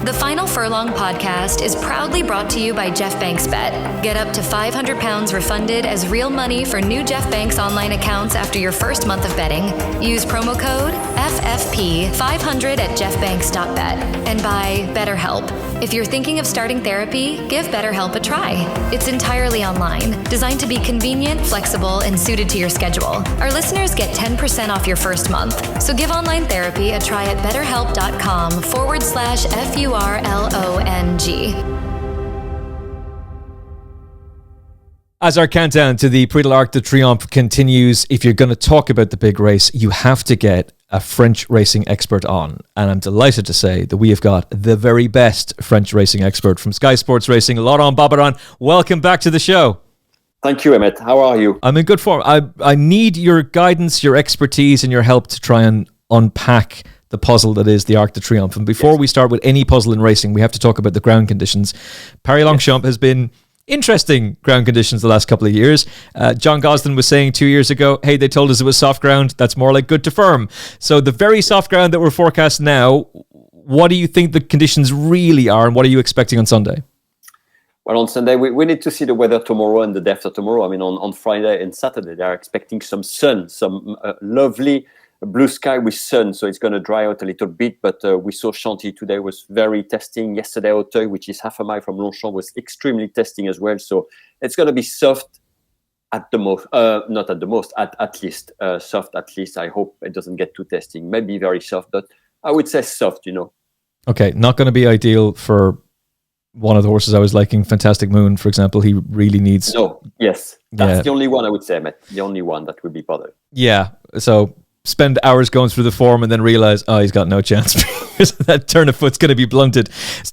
The Final Furlong podcast is proudly brought to you by Jeff Banks Bet. Get up to £500 refunded as real money for new Jeff Banks online accounts after your first month of betting. Use promo code FFP500 at jeffbanks.bet. And by BetterHelp. If you're thinking of starting therapy, give BetterHelp a try. It's entirely online, designed to be convenient, flexible, and suited to your schedule. Our listeners get 10% off your first month. So give online therapy a try at betterhelp.com/FURLONG. As our countdown to the Prix de l'Arc de Triomphe continues, if you're going to talk about the big race, you have to get a French racing expert on. And I'm delighted to say that we have got the very best French racing expert from Sky Sports Racing, Laurent Barbarin. Welcome back to the show. Thank you, Emmet. How are you? I'm in good form. I need your guidance, your expertise, and your help to try and unpack the puzzle that is the Arc de Triomphe. And before we start with any puzzle in racing, we have to talk about the ground conditions. Paris Longchamp has been interesting ground conditions the last couple of years. John Gosden was saying 2 years ago, hey, they told us it was soft ground. That's more like good to firm. So the very soft ground that we're forecast now, what do you think the conditions really are, and what are you expecting on Sunday? Well, on Sunday, we need to see the weather tomorrow and the day after tomorrow. I mean, on Friday and Saturday, they are expecting some sun, some lovely blue sky with sun, so it's going to dry out a little bit. But we saw Chantilly today was very testing. Yesterday, Auteuil, which is half a mile from Longchamp, was extremely testing as well. So it's going to be soft at the most, not at the most, at least soft. At least I hope it doesn't get too testing. Maybe very soft, but I would say soft. Okay, not going to be ideal for one of the horses I was liking, Fantastic Moon, for example. He really needs. No, yes, that's the only one I would say, Matt. The only one that would be bothered. Yeah, so spend hours going through the form and then realize, he's got no chance because that turn of foot's going to be blunted.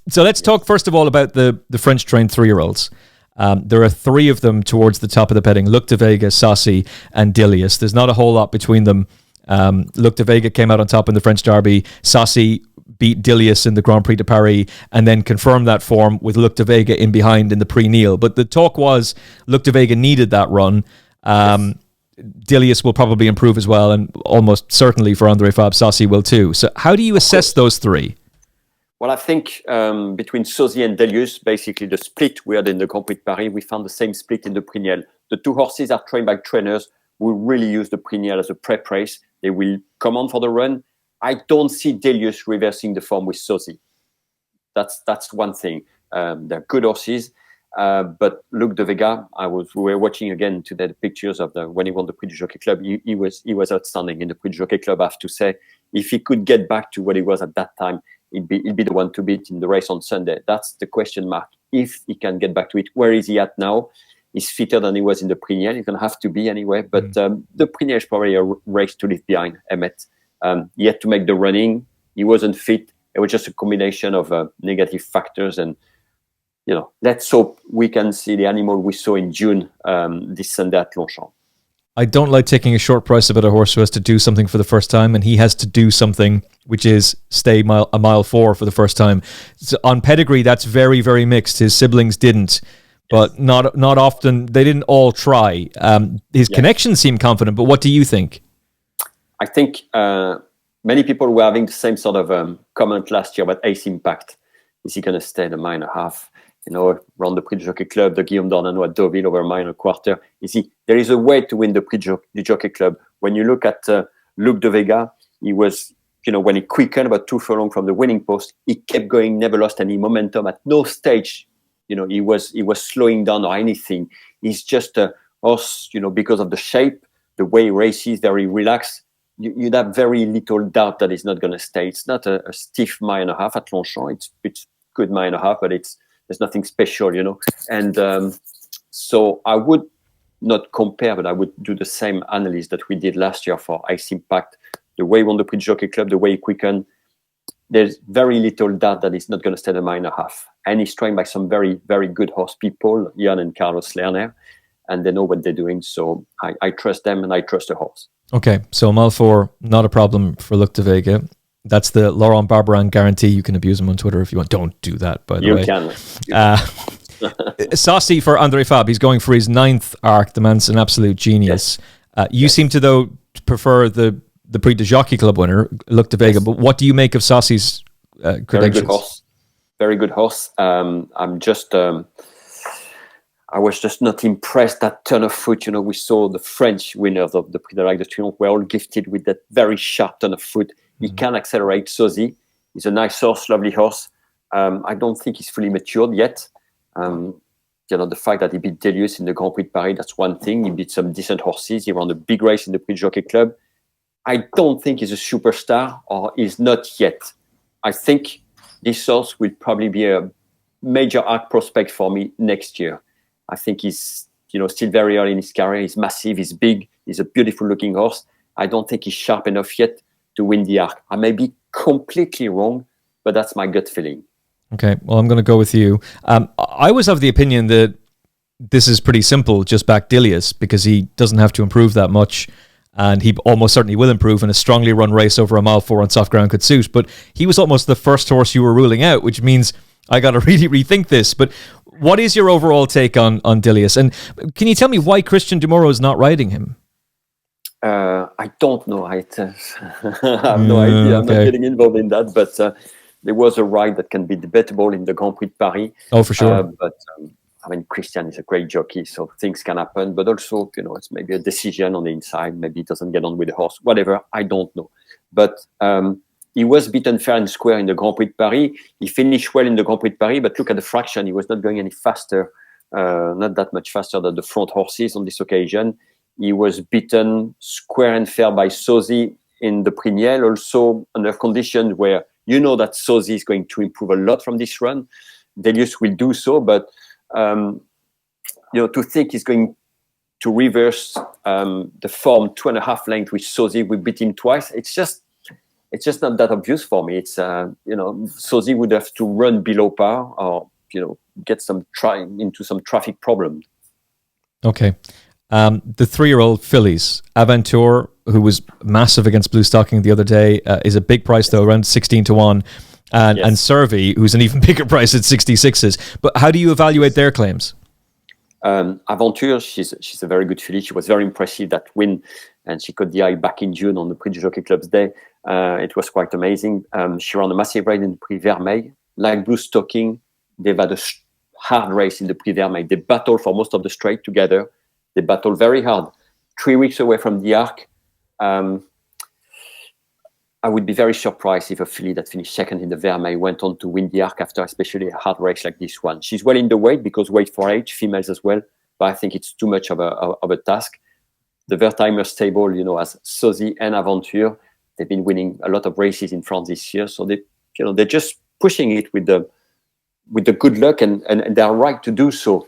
So let's talk first of all about the French trained 3-year-olds. There are 3 of them towards the top of the petting: Luc de Vega, Saucy, and Dilius. There's not a whole lot between them. Luc de Vega came out on top in the French Derby. Saucy beat Dilius in the Grand Prix de Paris and then confirmed that form with Luc de Vega in behind in the Prix-Niel. But the talk was Luc de Vega needed that run. Dilius will probably improve as well, and almost certainly for André Fabre, Saucy will too. So how do you assess those 3? Well, I think between Saucy and Dilius, basically the split we had in the Grand Prix de Paris, we found the same split in the Prix-Niel. The 2 horses are trained by trainers who really use the Prix-Niel as a prep race. They will come on for the run. I don't see Dilius reversing the form with Saucy. That's one thing. They're good horses. But Luc de Vega, we were watching again today the pictures of when he won the Prix du Jockey Club. He was outstanding in the Prix du Jockey Club. I have to say, if he could get back to what he was at that time, he'd be the one to beat in the race on Sunday. That's the question mark. If he can get back to it, where is he at now? He's fitter than he was in the Prix-Niel. He's going to have to be anyway. But the Prix-Niel is probably a race to leave behind, Emmet. He had to make the running. He wasn't fit. It was just a combination of negative factors, and let's hope we can see the animal we saw in June this Sunday at Longchamp. I don't like taking a short price about a horse who has to do something for the first time, and he has to do something which is stay a mile 4 for the first time. So on pedigree, that's very, very mixed. His siblings didn't, but not often. They didn't all try. His connections seem confident, but what do you think? I think many people were having the same sort of comment last year about Ace Impact. Is he going to stay the 1.5? Around the Prix du Jockey Club, the Guillaume d'Ornano at Deauville over 1.25. There is a way to win the Prix du Jockey Club. When you look at Luc de Vega, he was, when he quickened about 2 furlong from the winning post, he kept going, never lost any momentum. At no stage, he was slowing down or anything. He's just a horse, because of the shape, the way he races, very relaxed. You'd have very little doubt that he's not going to stay. It's not a stiff 1.5 at Longchamp. It's good 1.5, but there's nothing special, And so I would not compare, but I would do the same analysis that we did last year for Ice Impact. The way he won the Prix du Jockey Club, the way he quickened, there's very little doubt that he's not going to stay the 1.5. And he's trained by some very, very good horse people, Jan and Carlos Lerner, and they know what they're doing. So I trust them and I trust the horse. Okay, so mile 4, not a problem for Luc de Vega. That's the Laurent Barbarin guarantee. You can abuse him on Twitter if you want. Don't do that, by the way. You can. Saucy for André Fabre. He's going for his 9th arc. The man's an absolute genius. Yes. You seem to, though, prefer the Prix de Jockey Club winner, Luc de Vega. Yes. But what do you make of Saucy's credentials? Very good horse. very good horse. I was just not impressed that turn of foot. We saw the French winners of the Prix de l'Arc de Triomphe were all gifted with that very sharp turn of foot. He can accelerate. Sosie, he's a nice horse, lovely horse. I don't think he's fully matured yet. The fact that he beat Delius in the Grand Prix de Paris, that's one thing. He beat some decent horses. He won a big race in the Prix de Jockey Club. I don't think he's a superstar, or he's not yet. I think this horse will probably be a major arc prospect for me next year. I think he's, still very early in his career. He's massive, he's big, he's a beautiful looking horse. I don't think he's sharp enough yet to win the arc. I may be completely wrong, but that's my gut feeling. Okay, well, I'm going to go with you. I was of the opinion that this is pretty simple, just back Delius, because he doesn't have to improve that much, and he almost certainly will improve, and a strongly run race over a mile 4 on soft ground could suit. But he was almost the first horse you were ruling out, which means I got to really rethink this. But what is your overall take on Delius? And can you tell me why Christian Demuro is not riding him? I don't know. I have no idea. I'm not getting involved in that. But there was a ride that can be debatable in the Grand Prix de Paris. Oh, for sure. Christian is a great jockey, so things can happen. But also, it's maybe a decision on the inside. Maybe he doesn't get on with the horse. Whatever. I don't know. But he was beaten fair and square in the Grand Prix de Paris. He finished well in the Grand Prix de Paris, but look at the fraction. He was not going any faster, not that much faster than the front horses on this occasion. He was beaten square and fair by Sosie in the Prix Niel, also under conditions where that Sosie is going to improve a lot from this run. Delius will do so, but to think he's going to reverse the form 2.5 length with Sosie, we beat him twice. It's just not that obvious for me. It's Sosie would have to run below par or get into some traffic problem. Okay, the 3-year-old fillies, Aventure, who was massive against Bluestocking the other day, is a big price though, around 16-1, and Servi, who's an even bigger price at 66s. But how do you evaluate their claims? Aventure, she's a very good filly. She was very impressive, that win, and she caught the eye back in June on the Prix de Jockey Club's day. It was quite amazing. She ran a massive race in the Prix Vermeil. Like Bluestocking, they've had a hard race in the Prix Vermeil. They battled for most of the straight together. They battled very hard. 3 weeks away from the arc. I would be very surprised if a filly that finished second in the Vermeil went on to win the arc after especially a hard race like this one. She's well in the weight because weight for age, females as well, but I think it's too much of a task. The Wertheimer stable, as Sosie and Aventure, they've been winning a lot of races in France this year, so they're just pushing it with the good luck, and they're right to do so.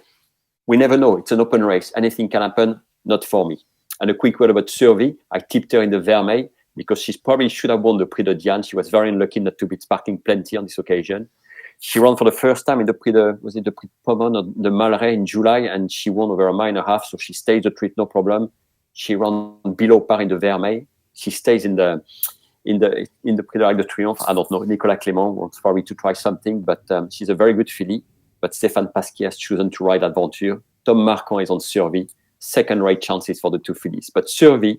We never know. It's an open race. Anything can happen. Not for me. And a quick word about Servi. I tipped her in the Vermeil because she probably should have won the Prix de Diane. She was very unlucky not to beat Sparkling Plenty on this occasion. She ran for the first time in the Prix de Pomone or the Malray in July, and she won over a mile and a half, so she stays the treat, no problem. She ran below par in the Vermeil. She stays in the Prix de l'Arc de Triomphe. I don't know. Nicolas Clément wants probably to try something, but she's a very good filly. But Stéphane Pasquier has chosen to ride Aventure. Tom Marquand is on Servi. Second-rate chances for the two fillies. But Servi,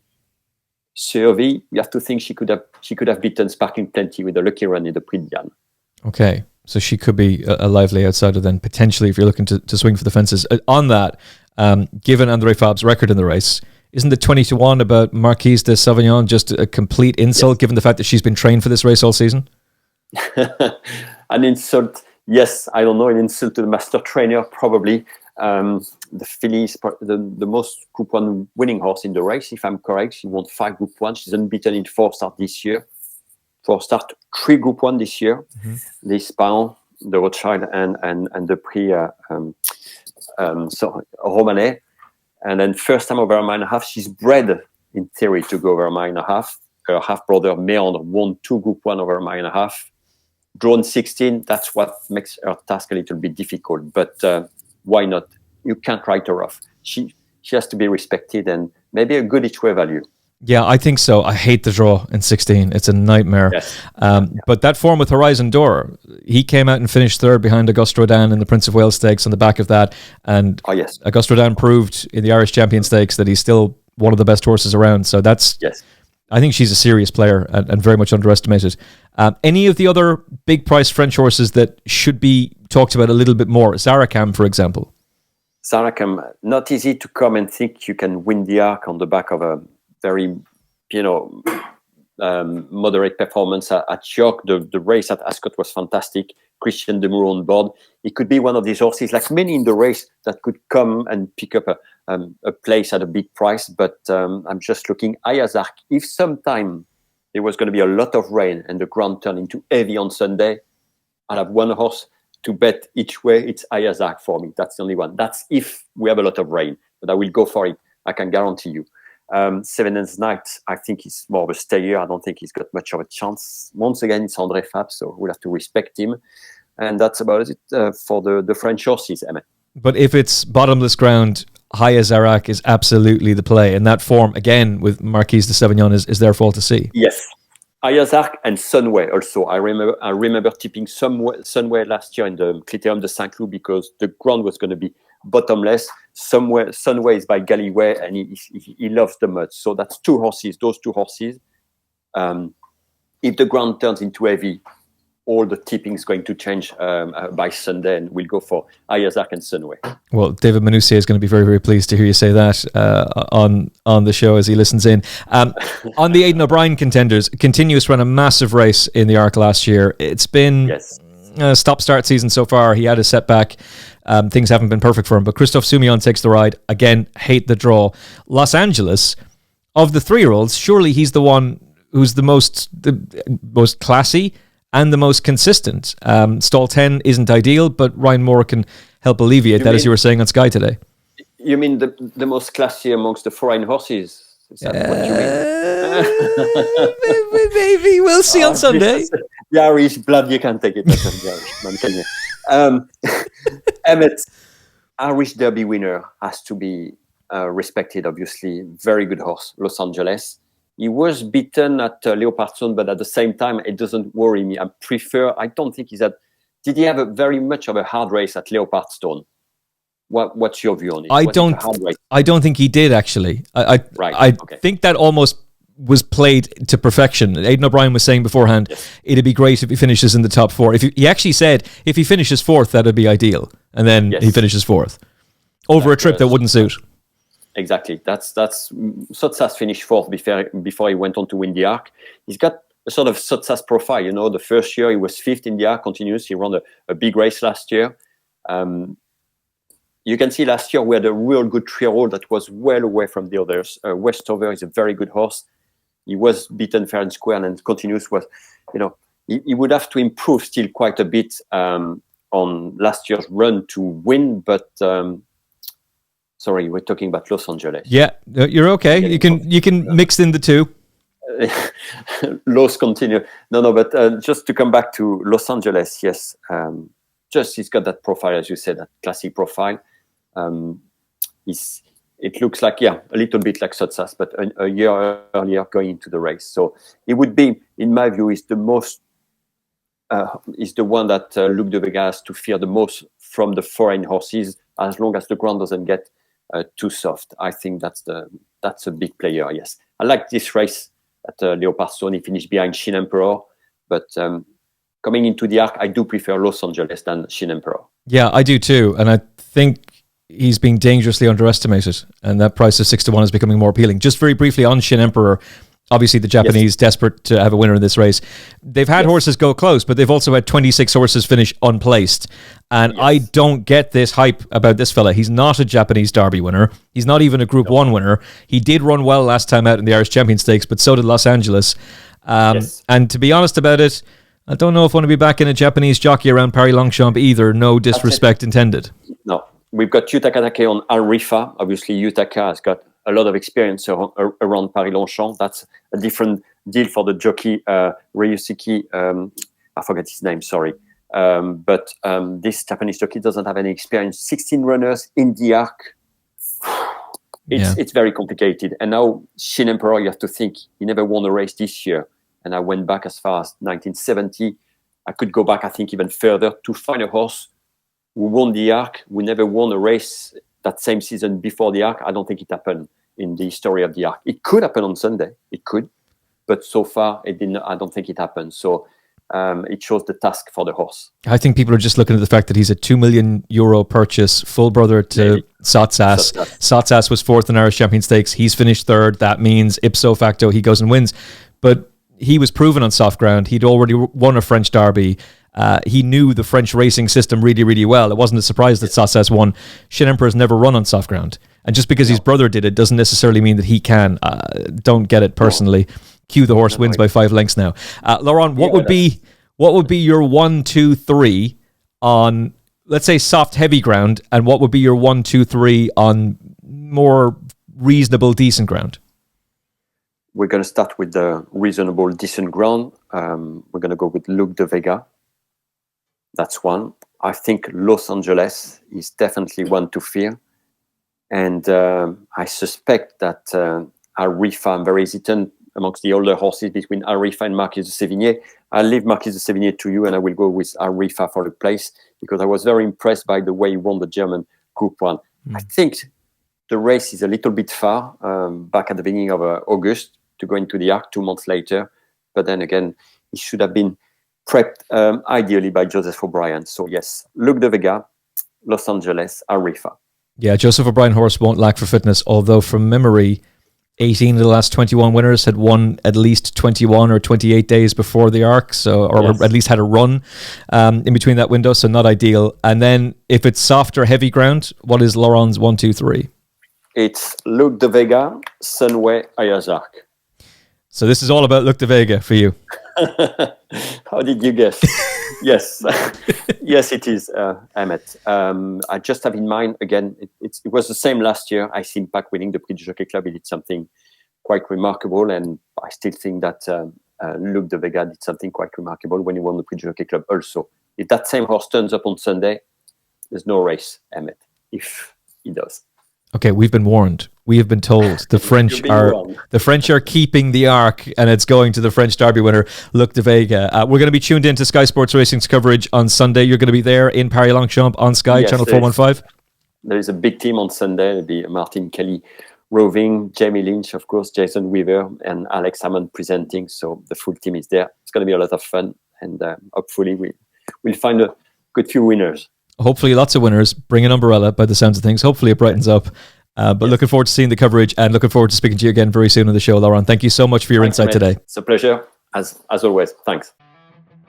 you have to think she could have beaten Sparkling Plenty with a lucky run in the Prix de Diane. Okay, so she could be a lively outsider then, potentially, if you're looking to swing for the fences. On that, given André Fabre's record in the race, isn't the 20-1 about Marquise de Sauvignon just a complete insult, given the fact that she's been trained for this race all season? An insult, yes. I don't know, an insult to the master trainer, probably. The filly is the most Group 1 winning horse in the race, if I'm correct. She won 5 Group 1. She's unbeaten in 4 starts this year. 4 starts, 3 Group 1 this year. Mm-hmm. The Spain, the Rothschild, and the Prix Romanée. And then first time over a mile and a half. She's bred, in theory, to go over a mile and a half. Her half-brother, Meandre, won 2 Group 1 over a mile and a half. Drawn 16, that's what makes her task a little bit difficult. But why not? You can't write her off. She has to be respected, and maybe a good each-way value. Yeah, I think so. I hate the draw in 16. It's a nightmare. Yes. But that form with Horizon Door, he came out and finished third behind Auguste Rodin in the Prince of Wales Stakes on the back of that. And Auguste Rodin proved in the Irish Champion Stakes that he's still one of the best horses around. So that's... Yes. I think she's a serious player and very much underestimated. Any of the other big price French horses that should be talked about a little bit more? Zarakam, for example. Zarakam, not easy to come and think you can win the Arc on the back of a very, moderate performance at York. The race at Ascot was fantastic. Christian Demuro on board. He could be one of these horses, like many in the race, that could come and pick up a place at a big price. But I'm just looking. Ayazark, if sometime there was going to be a lot of rain and the ground turned into heavy on Sunday, I'll have one horse to bet each way. It's Ayazark for me. That's the only one. That's if we have a lot of rain. But I will go for it. I can guarantee you. Seven and Night, I think he's more of a stayer. I don't think he's got much of a chance. Once again, it's André Fab, so we'll have to respect him. And that's about it for the French horses, Emmet. But if it's bottomless ground, Ayazark is absolutely the play. And that form, again, with Marquise de Savignon is their fault to see. Yes. Ayazark and Sunway also. I remember tipping Sunway last year in the Critérium de Saint-Cloud because the ground was going to be bottomless. Sunway is by Galloway, and he loves the mud. So that's those two horses. If the ground turns into heavy, all the tipping is going to change by Sunday, and we'll go for Ayazark and Sunway. Well, David Manoussier is going to be very, very pleased to hear you say that on the show as he listens in. On the Aidan O'Brien contenders, Continuous ran a massive race in the Arc last year. It's been a stop-start season so far. He had a setback. Things haven't been perfect for him, but Christophe Soumillon takes the ride. Again, hate the draw. Los Angeles, of the 3-year-olds, surely he's the one who's the most classy and the most consistent. Stall 10 isn't ideal, but Ryan Moore can help alleviate that, as you were saying on Sky today. You mean the most classy amongst the foreign horses? Is that what you mean? Maybe. We'll see on Sunday. The Irish blood, you can't take it. The Irish, Emmet, Irish Derby winner has to be respected, obviously. Very good horse, Los Angeles. He was beaten at Leopardstone, but at the same time, it doesn't worry me. I don't think did he have a very much of a hard race at Leopardstone? What's your view on it? I don't think he did, actually. I think that almost was played to perfection. Aidan O'Brien was saying beforehand, it'd be great if he finishes in the top 4. He actually said, if he finishes 4th, that'd be ideal. And then he finishes 4th. Over a trip that wouldn't suit. Exactly. That's Sotsas finished 4th before he went on to win the Arc. He's got a sort of Sotsas profile. The first year he was 5th in the Arc continuous. He ran a big race last year. You can see last year we had a real good trio that was well away from the others. Westover is a very good horse. He was beaten fair and square, and continuous was, he would have to improve still quite a bit on last year's run to win, but sorry, we're talking about Los Angeles. Yeah, you're okay. You can mix in the two. Los continue. No, but just to come back to Los Angeles, yes. He's got that profile, as you said, that classic profile. It looks like, a little bit like Sotsas, but a year earlier going into the race. So it would be, in my view, is the one that Luc de Vega has to fear the most from the foreign horses, as long as the ground doesn't get too soft. I think that's a big player, yes. I like this race at Leopardstone. He finished behind Shin Emperor, but coming into the Arc, I do prefer Los Angeles than Shin Emperor. Yeah, I do too, and I think he's being dangerously underestimated, and that price of 6-1 is becoming more appealing. Just very briefly on Shin Emperor, obviously the Japanese desperate to have a winner in this race. They've had horses go close, but they've also had 26 horses finish unplaced. And I don't get this hype about this fella. He's not a Japanese Derby winner. He's not even a Group 1 winner. He did run well last time out in the Irish Champion Stakes, but so did Los Angeles. And to be honest about it, I don't know if I want to be back in a Japanese jockey around Paris Longchamp either. No disrespect intended. No. We've got Yutaka Take on Riffa. Obviously, Yutaka has got a lot of experience around Paris Longchamp. That's a different deal for the jockey, Ryusuke. I forget his name, sorry. But this Japanese jockey doesn't have any experience. 16 runners in the Arc. It's very complicated. And now Shin Emperor, you have to think, he never won a race this year. And I went back as far as 1970. I could go back, I think, even further to find a horse who won the Arc, who never won a race that same season before the Arc. I don't think it happened in the history of the Arc. It could happen on Sunday. It could. But so far, it didn't. I don't think it happened. So it shows the task for the horse. I think people are just looking at the fact that he's a €2 million purchase, full brother to Sotsas. Sotsas was fourth in Irish Champion Stakes. He's finished third. That means ipso facto he goes and wins. But he was proven on soft ground. He'd already won a French Derby. He knew the French racing system really, really well. It wasn't a surprise that Sotsas won. Shin Emperor has never run on soft ground. And just because his brother did it doesn't necessarily mean that he can. Don't get it personally. Cue the horse wins by 5 lengths now. Laurent, what would be your 1, 2, 3 on, let's say, soft heavy ground, and what would be your 1, 2, 3 on more reasonable decent ground? We're going to start with the reasonable decent ground. We're going to go with Luc de Vega. That's one. I think Los Angeles is definitely one to fear. And I suspect that Riffa, I'm very hesitant amongst the older horses between Riffa and Marquis de Sévigné. I'll leave Marquis de Sévigné to you, and I will go with Riffa for the place, because I was very impressed by the way he won the German Group 1. I think the race is a little bit far, back at the beginning of August, to go into the Arc 2 months later. But then again, he should have been prepped ideally by Joseph O'Brien. So yes, Luc de Vega, Los Angeles, Riffa. Yeah, Joseph O'Brien horse won't lack for fitness, although from memory, 18 of the last 21 winners had won at least 21 or 28 days before the Arc, or at least had a run in between that window, so not ideal. And then if it's soft or heavy ground, what is Laurent's 1, 2, 3? It's Luc de Vega, Sunway, Ayers Arc. So this is all about Luc de Vega for you. How did you guess? Yes. Yes, it is, Emmet. I just have in mind, again, it was the same last year. I see Impact winning the Prix du Jockey Club. He did something quite remarkable, and I still think that Luc de Vega did something quite remarkable when he won the Prix du Jockey Club also. If that same horse turns up on Sunday, there's no race, Emmet, if he does. Okay, we've been warned. We have been told the French are keeping the Arc, and it's going to the French Derby winner, Luc de Vega. We're going to be tuned into Sky Sports Racing's coverage on Sunday. You're going to be there in Paris Longchamp on Sky, Channel 415. There is a big team on Sunday. There'll be Martin Kelly roving, Jamie Lynch, of course, Jason Weaver, and Alex Hammond presenting. So the full team is there. It's going to be a lot of fun, and hopefully we'll find a good few winners. Hopefully lots of winners. Bring an umbrella by the sounds of things. Hopefully it brightens up. But looking forward to seeing the coverage, and looking forward to speaking to you again very soon on the show, Laurent. Thank you so much for your insight today. It's a pleasure, as always. Thanks.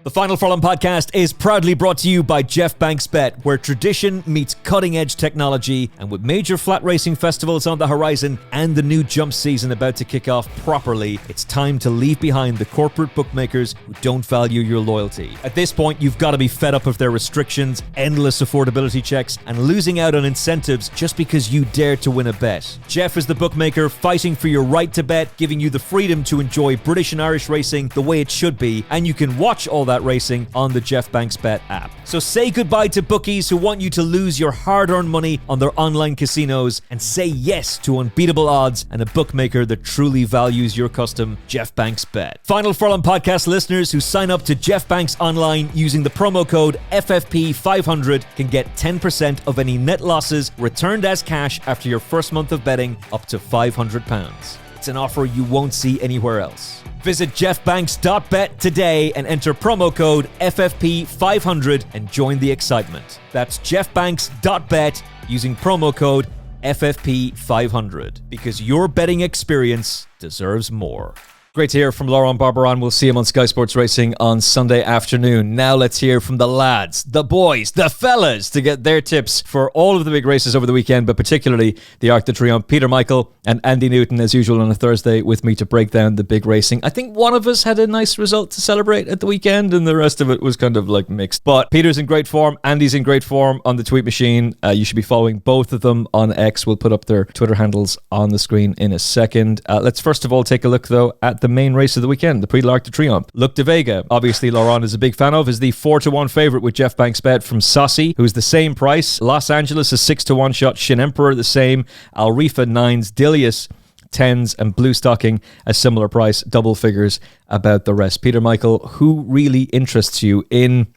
The Final Furlong podcast is proudly brought to you by Jeff Banks Bet, where tradition meets cutting-edge technology, and with major flat racing festivals on the horizon and the new jump season about to kick off properly, it's time to leave behind the corporate bookmakers who don't value your loyalty. At this point, you've got to be fed up of their restrictions, endless affordability checks, and losing out on incentives just because you dare to win a bet. Jeff is the bookmaker fighting for your right to bet, giving you the freedom to enjoy British and Irish racing the way it should be, and you can watch all that racing on the Jeff Banks Bet app. So say goodbye to bookies who want you to lose your hard-earned money on their online casinos, and say yes to unbeatable odds and a bookmaker that truly values your custom, Jeff Banks Bet. Final Furlong podcast listeners who sign up to Jeff Banks Online using the promo code FFP500 can get 10% of any net losses returned as cash after your first month of betting, up to £500. It's an offer you won't see anywhere else. Visit jeffbanks.bet today and enter promo code FFP500 and join the excitement. That's jeffbanks.bet using promo code FFP500, because your betting experience deserves more. Great to hear from Laurent Barbarin. We'll see him on Sky Sports Racing on Sunday afternoon. Now let's hear from the lads, the boys, the fellas, to get their tips for all of the big races over the weekend, but particularly the Arc de Triomphe. Peter Michael and Andy Newton, as usual, on a Thursday with me to break down the big racing. I think one of us had a nice result to celebrate at the weekend, and the rest of it was kind of like mixed. But Peter's in great form. Andy's in great form on the tweet machine. You should be following both of them on X. We'll put up their Twitter handles on the screen in a second. Let's first of all take a look, though, at the main race of the weekend, the Prix de l'Arc de Triomphe. Luc de Vega, obviously Laurent is a big fan of, is the 4-1 favourite with Jeff Banks Bet from Saucy, who's the same price. Los Angeles is 6-1 shot. Shin Emperor the same. Riffa 9s. Dilius 10s, and Bluestocking a similar price. Double figures about the rest. Peter Michael, who really interests you in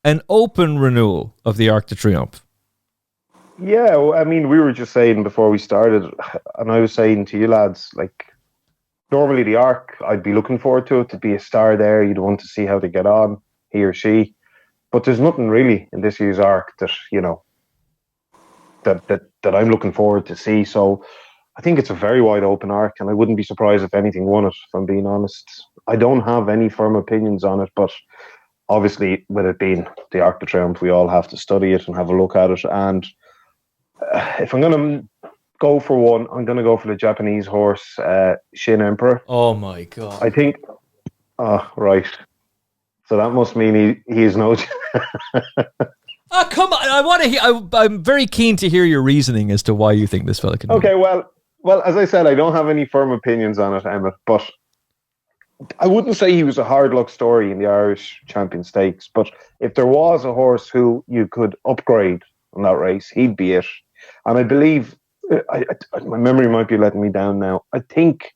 an open renewal of the Arc de Triomphe? Yeah, well, I mean, we were just saying before we started, and I was saying to you lads, like, normally the Arc, I'd be looking forward to it, to be a star there. You'd want to see how they get on, he or she. But there's nothing really in this year's Arc that, that I'm looking forward to see. So I think it's a very wide open Arc, and I wouldn't be surprised if anything won it, if I'm being honest. I don't have any firm opinions on it, but obviously with it being the Arc de Triomphe, we all have to study it and have a look at it. And if I'm going to go for one, I'm going to go for the Japanese horse, Shin Emperor. Oh my God. I think, right. So that must mean he is no... Oh, come on. I want to hear. I'm very keen to hear your reasoning as to why you think this fella can Okay, win. well, as I said, I don't have any firm opinions on it, Emmet, but I wouldn't say he was a hard luck story in the Irish Champion Stakes, but if there was a horse who you could upgrade on that race, he'd be it. And I believe, my memory might be letting me down now, I think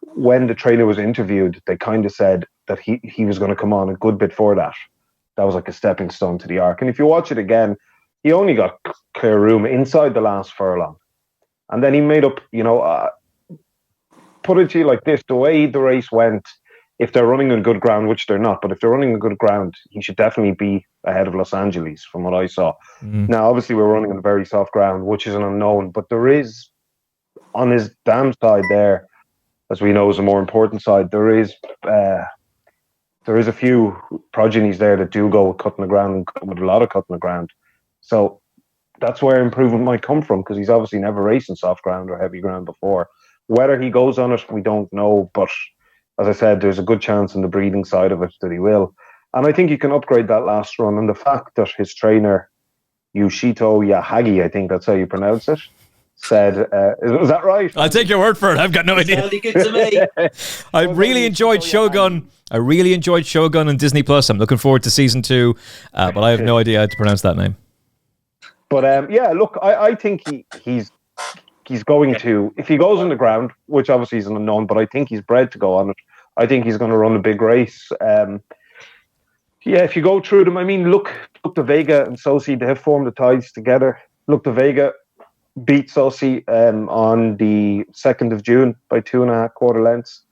when the trainer was interviewed, they kind of said that he was going to come on a good bit for that. That was like a stepping stone to the Arc. And if you watch it again, he only got clear room inside the last furlong. And then he made up, put it to you like this, the way the race went, if they're running on good ground, which they're not, but if they're running on good ground, he should definitely be ahead of Los Angeles from what I saw. Now, obviously, we're running on very soft ground, which is an unknown, but there is, on his dam side there, as we know is a more important side, there is a few progenies there that do go with cutting the ground, and with a lot of cutting the ground. So that's where improvement might come from, because he's obviously never raced in soft ground or heavy ground before. Whether he goes on it, we don't know, but as I said, there's a good chance in the breeding side of it that he will. And I think you can upgrade that last run. And the fact that his trainer, Yoshito Yahagi, I think that's how you pronounce it, said, was that right? I'll take your word for it. I've got no idea. Sounded good to me. I really enjoyed Shogun. On Disney Plus. I'm looking forward to season 2, but I have no idea how to pronounce that name. But look, I think he's going to, if he goes on the ground, which obviously is an unknown, but I think he's bred to go on it. I think he's going to run a big race. If you go through them, I mean, look to Vega and Sosi, they have formed the ties together. Look to Vega beat Sosi on the 2nd of June by 2.5 quarter lengths.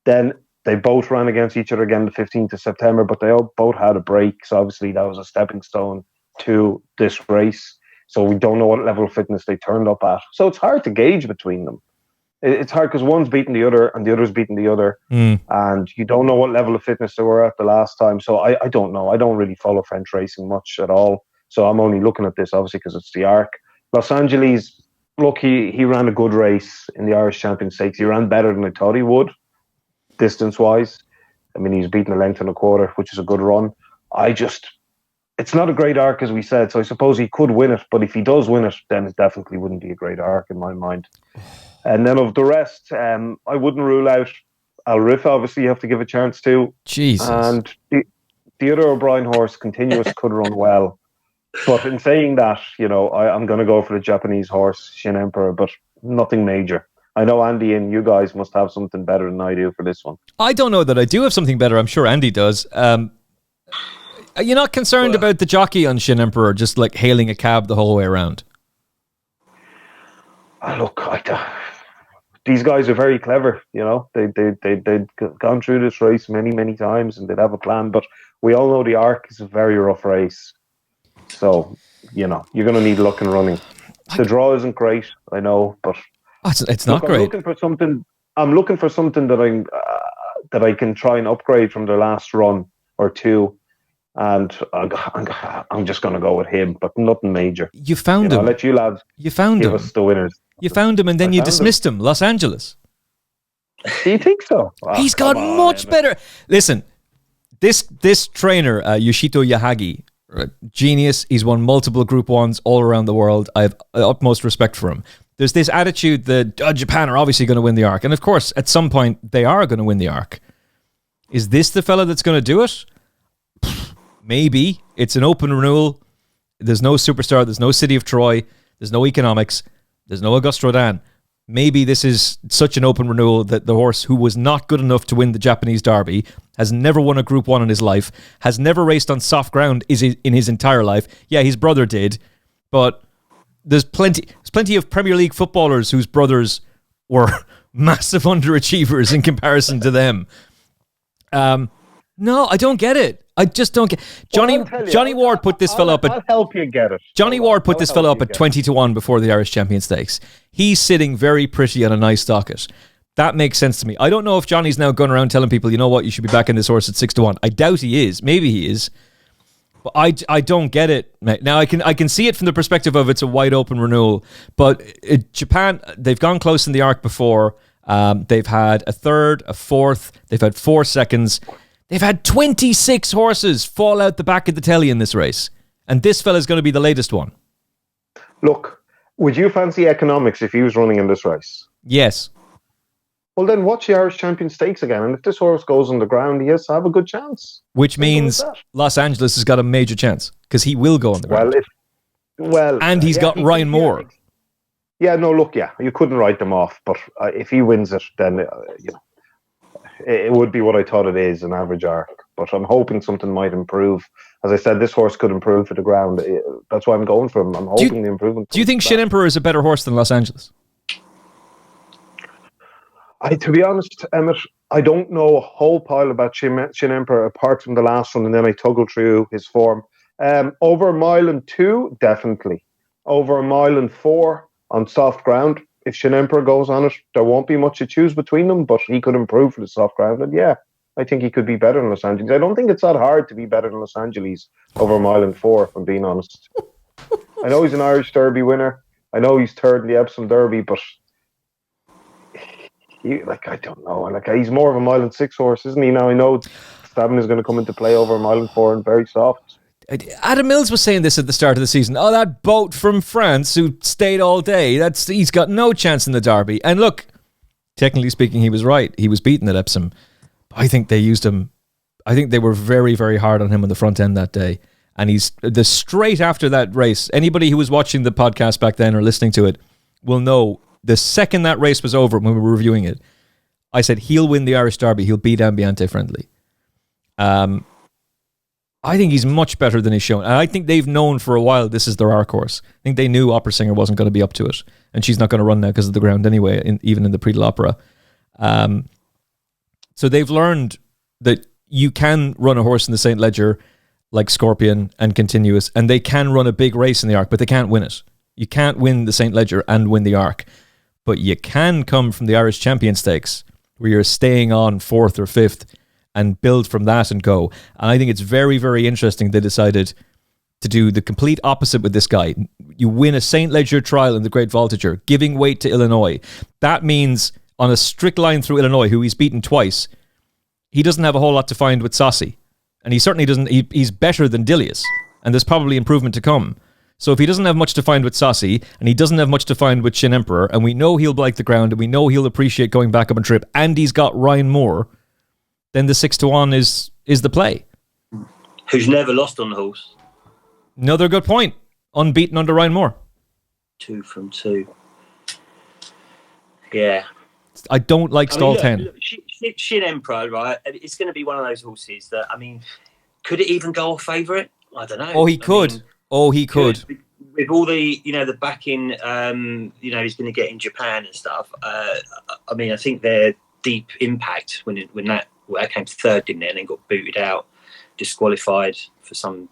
Then they both ran against each other again the 15th of September, but they both had a break. So obviously that was a stepping stone to this race. So we don't know what level of fitness they turned up at. So it's hard to gauge between them. It's hard because one's beating the other and the other's beating the other. And you don't know what level of fitness they were at the last time. So I don't know. I don't really follow French racing much at all. So I'm only looking at this, obviously, because it's the Arc. Los Angeles, look, he ran a good race in the Irish Champion Stakes. He ran better than I thought he would, distance-wise. I mean, he's beaten a length and a quarter, which is a good run. It's not a great Arc, as we said, so I suppose he could win it, but if he does win it, then it definitely wouldn't be a great Arc in my mind. And then of the rest, I wouldn't rule out Al Riffa, obviously you have to give a chance to. Jesus. And the other O'Brien horse, Continuous, could run well. But in saying that, I'm going to go for the Japanese horse, Shin Emperor, but nothing major. I know Andy and you guys must have something better than I do for this one. I don't know that I do have something better. I'm sure Andy does. Are you not concerned about the jockey on Shin Emperor just like hailing a cab the whole way around? Look, these guys are very clever. They'd gone through this race many, many times and they'd have a plan. But we all know the Arc is a very rough race. So, you're going to need luck and running. The draw isn't great, I know, but it's not great. I'm looking for something that I can try and upgrade from the last run or two. And I'm just going to go with him, but nothing major. You found him. I'll let you lads give us the winners. You found him and then you dismissed him. Los Angeles. Do you think so? He's got much better. Listen, this trainer, Yoshito Yahagi, genius. He's won multiple Group 1s all around the world. I have utmost respect for him. There's this attitude that Japan are obviously going to win the Arc. And of course, at some point, they are going to win the Arc. Is this the fella that's going to do it? Maybe. It's an open renewal. There's no superstar. There's no City of Troy. There's no economics. There's no Auguste Rodin. Maybe this is such an open renewal that the horse who was not good enough to win the Japanese Derby, has never won a Group 1 in his life, has never raced on soft ground in his entire life. Yeah, his brother did, but there's plenty of Premier League footballers whose brothers were massive underachievers in comparison to them. No, I don't get it. I just don't get. Johnny Ward put this fella up at. I'll help you get it. Johnny Ward put this fella up at 20-1 before the Irish Champion Stakes. He's sitting very pretty on a nice docket. That makes sense to me. I don't know if Johnny's now going around telling people, you know what, you should be backing this horse at 6-1. I doubt he is. Maybe he is. But I don't get it, mate. Now I can see it from the perspective of it's a wide open renewal. But Japan, they've gone close in the arc before. They've had a third, a fourth. They've had 4 seconds. They've had 26 horses fall out the back of the telly in this race. And this fella's going to be the latest one. Look, would you fancy economics if he was running in this race? Yes. Well, then watch the Irish Champion Stakes again. And if this horse goes on the ground, he has to have a good chance. Which means Los Angeles has got a major chance because he will go on the ground. And he's got Ryan Moore. You couldn't write them off. But if he wins it, then, it would be what I thought it is, an average arc. But I'm hoping something might improve. As I said, this horse could improve for the ground. That's why I'm going for him. I'm hoping the improvement. Do you think Shin Emperor is a better horse than Los Angeles? To be honest, Emmet, I don't know a whole pile about Shin Emperor apart from the last one, and then I toggle through his form. Over 1.2 definitely. Over 1.4 on soft ground. If Shin Emperor goes on it, there won't be much to choose between them, but he could improve for the soft ground. And I think he could be better than Los Angeles. I don't think it's that hard to be better than Los Angeles over 1.4, if I'm being honest. I know he's an Irish Derby winner. I know he's third in the Epsom Derby, but I don't know. He's more of a 1.6 horse, isn't he? Now I know Stabbing is going to come into play over 1.4 and very soft. Adam Mills was saying this at the start of the season. Oh, that boat from France who stayed all day. He's got no chance in the Derby. And look, technically speaking, he was right. He was beaten at Epsom. I think they used him. I think they were very, very hard on him on the front end that day. And he's straight after that race. Anybody who was watching the podcast back then or listening to it will know the second that race was over when we were reviewing it, I said he'll win the Irish Derby. He'll beat Ambiente Friendly. I think he's much better than he's shown. And I think they've known for a while this is their arc horse. I think they knew Opera Singer wasn't going to be up to it. And she's not going to run now because of the ground anyway, even in the Prix de l'Opera. So they've learned that you can run a horse in the St. Leger like Scorpion and Continuous, and they can run a big race in the arc, but they can't win it. You can't win the St. Leger and win the arc. But you can come from the Irish Champion Stakes where you're staying on 4th or 5th and build from that and go. And I think it's very, very interesting they decided to do the complete opposite with this guy. You win a St. Leger trial in the Great Voltigeur, giving weight to Illinois. That means on a strict line through Illinois, who he's beaten twice, he doesn't have a whole lot to find with Saucy. And he certainly doesn't. He's better than Dilius. And there's probably improvement to come. So if he doesn't have much to find with Saucy, and he doesn't have much to find with Shin Emperor, and we know he'll like the ground, and we know he'll appreciate going back up on trip, and he's got Ryan Moore, then the 6-1 is the play. Who's never lost on the horse. Another good point. Unbeaten under Ryan Moore. 2 from 2. Yeah. I don't like stall 10. Shin Emperor, right? It's going to be one of those horses that, could it even go off favourite? I don't know. Oh, he could. He could. With all the, the backing, he's going to get in Japan and stuff. I think their Deep Impact when that came to third, didn't it? And then got booted out, disqualified for some.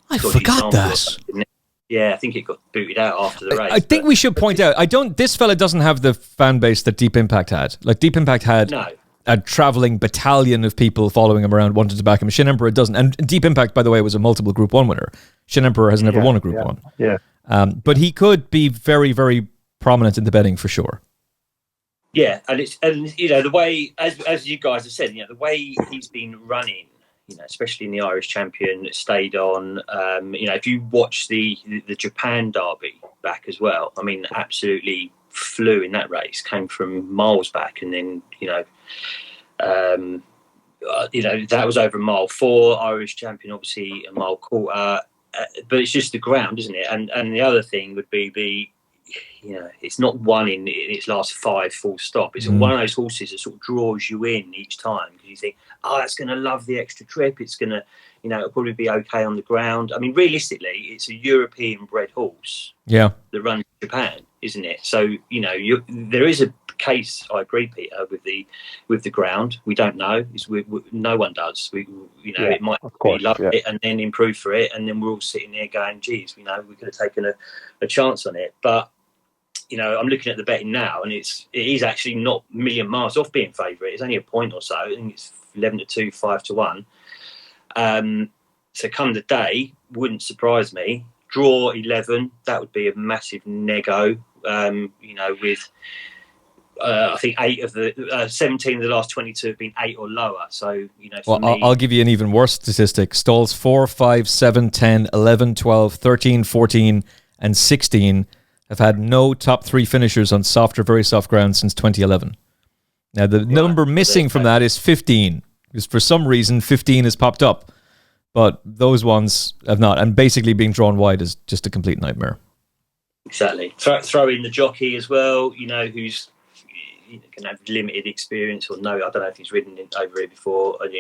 I forgot that. Yeah, I think it got booted out after the race. I think we should point out, this fella doesn't have the fan base that Deep Impact had. Like, Deep Impact had a travelling battalion of people following him around, wanting to back him. Shin Emperor doesn't. And Deep Impact, by the way, was a multiple Group 1 winner. Shin Emperor has never won a Group 1. Yeah. But he could be very, very prominent in the betting for sure. Yeah, and the way, as you guys have said, the way he's been running, especially in the Irish Champion, stayed on. If you watch the Japan Derby back as well, absolutely flew in that race. Came from miles back, and then that was over mile 4. Irish Champion, obviously a mile quarter, but it's just the ground, isn't it? And the other thing would be it's not one in its last 5 full stop. It's one of those horses that sort of draws you in each time because you think, that's going to love the extra trip. It's going to, it'll probably be okay on the ground. Realistically, it's a European bred horse. Yeah, that runs Japan, isn't it? So there is a case, I agree, Peter, with the ground. We don't know. No one does. It might be love it and then improve for it, and then we're all sitting there going, "Geez, we could have taken a chance on it." But I'm looking at the betting now, and it is actually not a million miles off being favourite. It's only a point or so. I think it's 11-2, 5-1. So come the day, wouldn't surprise me. Draw 11, that would be a massive nego. With I think 8 of the 17 of the last 22 have been 8 or lower. So for me, I'll give you an even worse statistic. Stalls 4, 5, 7, 10, 11, 12, 13, 14, and 16 have had no top 3 finishers on soft or very soft ground since 2011. Now the number missing from that is 15, because for some reason 15 has popped up. But those ones have not. And basically being drawn wide is just a complete nightmare. Exactly. Throw in the jockey as well, who's going to have limited experience, or no, I don't know if he's ridden over here before at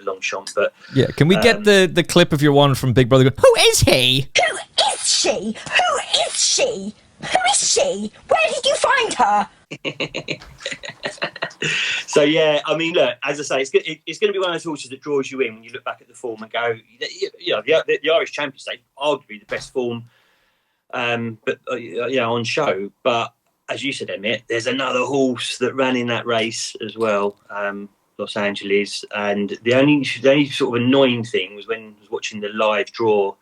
Longchamp. But yeah, can we get the clip of your one from Big Brother? Who is he? Who is she? Who is she? Who is she? Where did you find her? So yeah, I mean, look, as I say, it's going to be one of those horses that draws you in when you look back at the form and go, the Irish Champion Stakes, arguably the best form, but on show. But as you said, Emmet, there's another horse that ran in that race as well, Los Angeles, and the only sort of annoying thing was when I was watching the live draw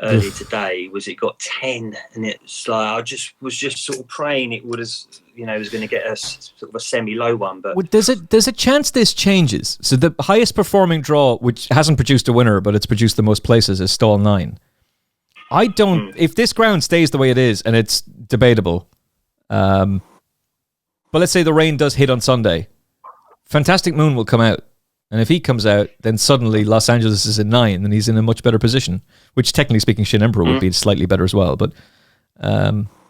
earlier today, was it got 10, and it's like I was just sort of praying it would was going to get a sort of a semi-low one. But there's a chance this changes. So the highest performing draw, which hasn't produced a winner but it's produced the most places, is stall 9. I don't. If this ground stays the way it is, and it's debatable, but let's say the rain does hit on Sunday, Fantastic Moon will come out. And if he comes out, then suddenly Los Angeles is in 9, and he's in a much better position, which technically speaking, Shin Emperor would be slightly better as well. But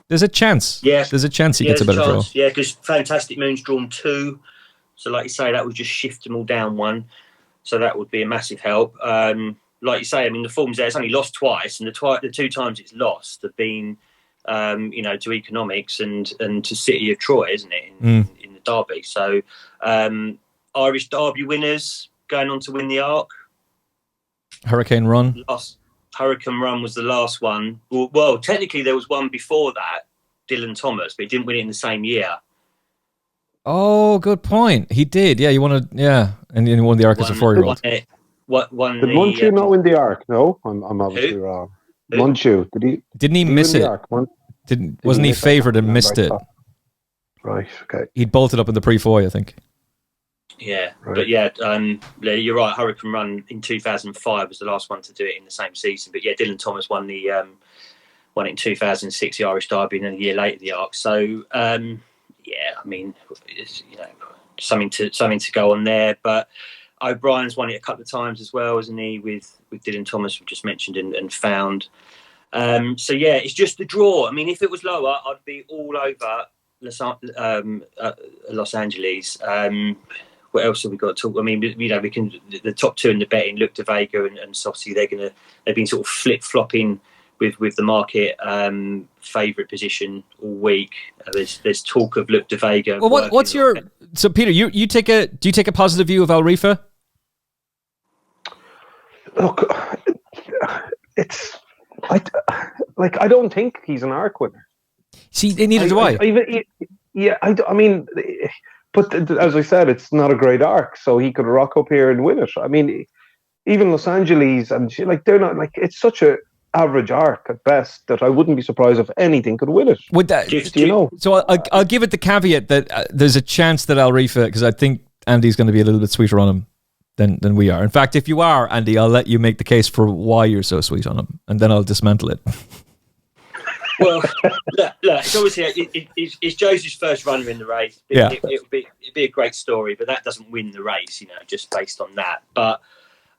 there's a chance. Yeah. There's a chance he gets a better draw. Yeah, because Fantastic Moon's drawn 2. So like you say, that would just shift them all down 1. So that would be a massive help. Like you say, I mean, the form's there. It's only lost twice, and the 2 times it's lost have been, to Economics and to City of Troy, isn't it, in the Derby. So... Irish Derby winners going on to win the Arc. Hurricane Run. Hurricane Run was the last one. Well, technically there was one before that, Dylan Thomas, but he didn't win it in the same year. Oh, good point. He did. Yeah, and he won the Arc as a 4-year-old. Did Munchu not win the Arc? No, I'm obviously wrong. Munchu, Didn't he miss it? Wasn't he favoured and missed it? Right. Okay. He'd bolted up in the pre-4, I think. Yeah, right. But you're right. Hurricane Run in 2005 was the last one to do it in the same season. But yeah, Dylan Thomas won it in 2006, the Irish Derby, and then a year later the Arc. So I mean, it's, something to go on there. But O'Brien's won it a couple of times as well, hasn't he? With Dylan Thomas, we just mentioned and found. So yeah, it's just the draw. I mean, if it was lower, I'd be all over Los Angeles. What else have we got to talk? I mean, we can. The top 2 in the betting, Luke de Vega and Saucy, they've been sort of flip-flopping with the market favourite position all week. There's talk of Luke de Vega. Well, what's your? So Peter, do you take a positive view of Al Riffa? Look, I don't think he's an Arc winner. See, neither do I. I mean. But as I said, it's not a great Arc, so he could rock up here and win it. I mean, even Los Angeles and they're not it's such a average Arc at best that I wouldn't be surprised if anything could win it. Would that? So I'll give it the caveat that there's a chance that Al Riffa, because I think Andy's going to be a little bit sweeter on him than we are. In fact, if you are, Andy, I'll let you make the case for why you're so sweet on him, and then I'll dismantle it. Well, look, it's obviously it's Josie's first runner in the race. It'd be a great story, but that doesn't win the race, just based on that. But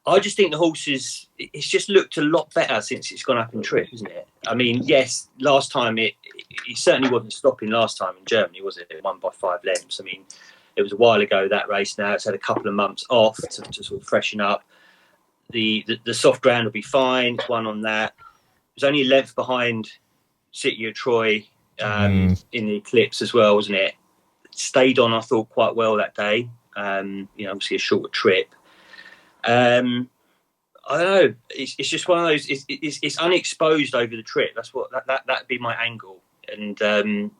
I just think the horse it's just looked a lot better since it's gone up in trip, isn't it? I mean, yes, last time it certainly wasn't stopping last time in Germany, was it? It won by 5 lengths. I mean, it was a while ago, that race now. It's had a couple of months off to sort of freshen up. The soft ground will be fine. It's won on that. It was only a length behind City of Troy in the Eclipse as well, wasn't it? stayed on, I thought, quite well that day. Obviously a shorter trip. I don't know. It's just one of those. It's unexposed over the trip. That's what that'd be my angle. And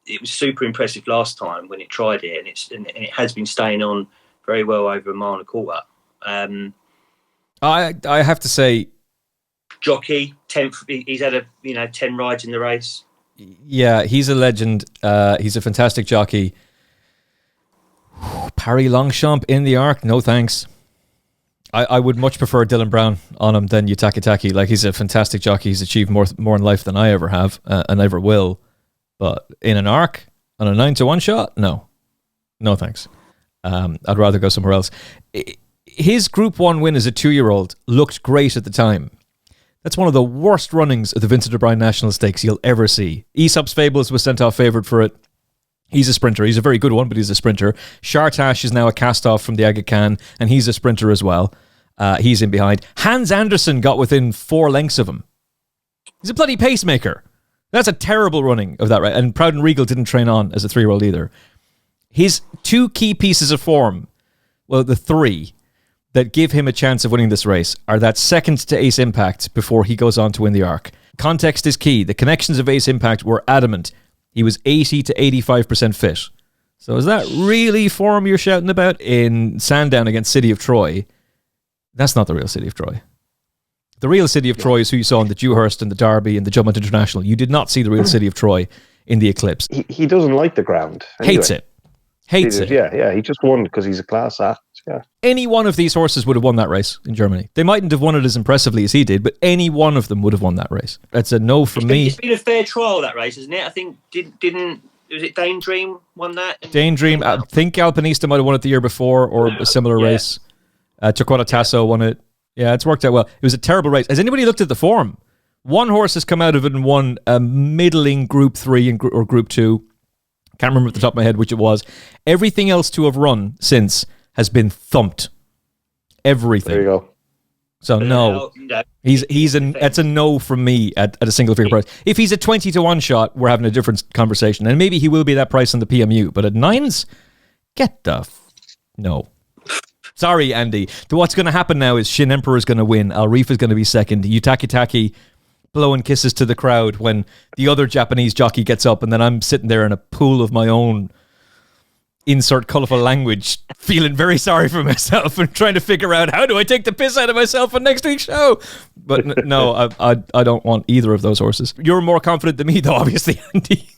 it was super impressive last time when it tried it, and it has been staying on very well over a mile and a quarter. I have to say, jockey 10th. He's had 10 rides in the race. Yeah, he's a legend. He's a fantastic jockey. Paris Longchamp in the Arc, no thanks. I would much prefer Dylan Brown on him than Utakitaki. Like, he's a fantastic jockey. He's achieved more in life than I ever have and ever will. But in an Arc, on a 9-1 shot, no thanks. I'd rather go somewhere else. His Group 1 win as a 2-year-old looked great at the time. That's one of the worst runnings of the Vincent O'Brien National Stakes you'll ever see. Aesop's Fables was sent off favourite for it. He's a sprinter. He's a very good one, but he's a sprinter. Shartash is now a cast-off from the Aga Khan, and he's a sprinter as well. He's in behind. Hans Andersen got within 4 lengths of him. He's a bloody pacemaker. That's a terrible running of that, right? And Proud and Regal didn't train on as a 3-year-old either. His 2 key pieces of form, well, the 3 that give him a chance of winning this race, are that second to Ace Impact before he goes on to win the Arc. Context is key. The connections of Ace Impact were adamant. He was 80 to 85% fit. So is that really form you're shouting about in Sandown against City of Troy? That's not the real City of Troy. The real City of Troy is who you saw in the Dewhurst and the Derby and the Jumpman International. You did not see the real City of Troy in the Eclipse. He doesn't like the ground. Anyway. Hates it. Yeah. He just won because he's a class act. Yeah. Any one of these horses would have won that race in Germany. They mightn't have won it as impressively as he did, but any one of them would have won that race. That's a no from me. It's been a fair trial, that race, isn't it? I think was it Dane Dream won that? Dane Dream. I think Alpinista might have won it the year before, or a similar race. Torquato Tasso won it. Yeah, it's worked out well. It was a terrible race. Has anybody looked at the form? One horse has come out of it and won a middling Group 3 or Group 2. Can't remember at the top of my head which it was. Everything else to have run since has been thumped. Everything. There you go. So no, that's a no from me at a single figure price. If he's a 20-1 shot, we're having a different conversation, and maybe he will be that price on the PMU. But at 9s, get the no. Sorry, Andy. What's going to happen now is Shin Emperor is going to win. Al Riffa is going to be second. Utakitaki blowing kisses to the crowd when the other Japanese jockey gets up, and then I'm sitting there in a pool of my own insert colourful language, feeling very sorry for myself and trying to figure out how do I take the piss out of myself on next week's show. But no, I don't want either of those horses. You're more confident than me, though, obviously, Andy.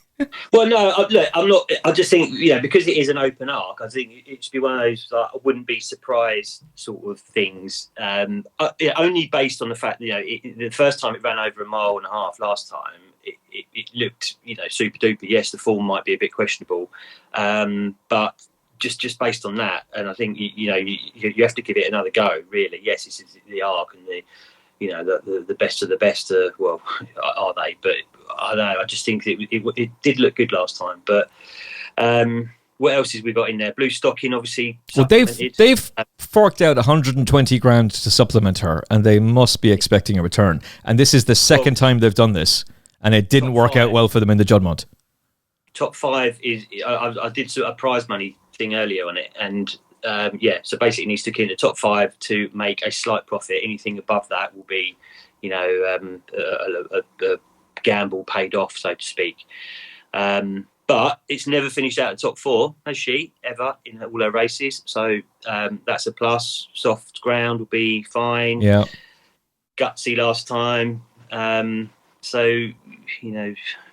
Well, no, look, I'm not. I just think, because it is an open arc, I think it should be one of those I wouldn't be surprised sort of things. Only based on the fact that the first time it ran over a mile and a half last time, it looked super duper. Yes, the form might be a bit questionable, but just based on that, and I think you have to give it another go. Really, yes, this is the arc and the best of the best. Are they? But I don't know. I just think it did look good last time. But what else has we got in there? Bluestocking, obviously. Well, they've forked out 120 grand to supplement her, and they must be expecting a return. And this is the second time they've done this, and it didn't work out well for them in the Juddmonte. Top 5 is. I did a prize money thing earlier on it, and. So basically it needs to get in the top 5 to make a slight profit. Anything above that will be, a gamble paid off, so to speak. But it's never finished out of the top 4, has she, ever, in all her races. So that's a plus. Soft ground will be fine. Yeah. Gutsy last time.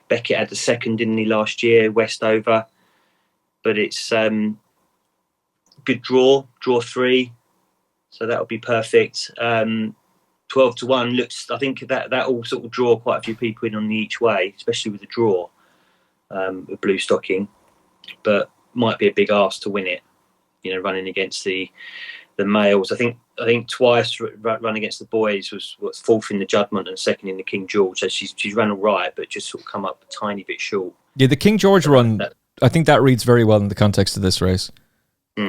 Beckett had the second, didn't he, last year, Westover. But it's... good draw 3, so that'll be perfect. 12-1 looks. I think that will sort of draw quite a few people in on the each way, especially with the draw with Bluestocking. But might be a big ask to win it. Running against the males. I think twice run against the boys was 4th in the Juddmonte and 2nd in the King George. So she's run all right, but just sort of come up a tiny bit short. Yeah, the King George run. I think that reads very well in the context of this race.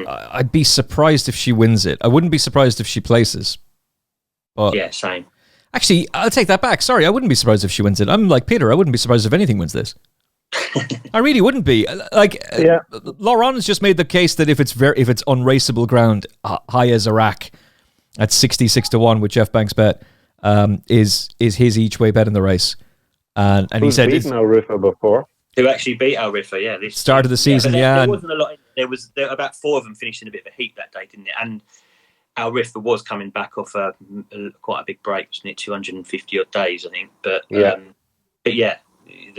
I'd be surprised if she wins it. I wouldn't be surprised if she places. But yeah, same. Actually, I'll take that back. Sorry, I wouldn't be surprised if she wins it. I'm like Peter. I wouldn't be surprised if anything wins this. I really wouldn't be. Laurent has just made the case that if it's unraceable ground, high as Iraq at 66-1 with Jeff Banks bet is his each way bet in the race. And he said beaten Al Riffa before. Who actually beat Al Riffa, yeah. This start of the season, there wasn't a lot. There about 4 of them finished in a bit of a heat that day, didn't it? And Al Riffa was coming back off quite a big break, wasn't it? 250 odd days, I think. But yeah,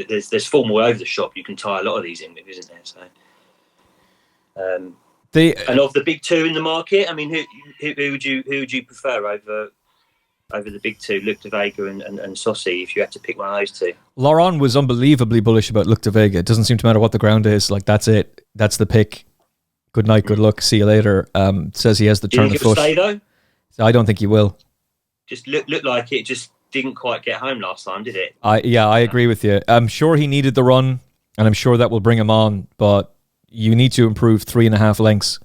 there's form all over the shop. You can tie a lot of these in with, isn't there? So, and of the big two in the market, I mean, who would you prefer over the big two, Luc de Vega and Saucy, if you had to pick one of those two? Laurent was unbelievably bullish about Luc de Vega. It doesn't seem to matter what the ground is. Like, that's it. That's the pick. Good night, good luck. See you later. Says he has the turn of foot. Stay though? So I don't think he will. Just looked like it just didn't quite get home last time, did it? I agree with you. I'm sure he needed the run, and I'm sure that will bring him on, but you need to improve 3.5 lengths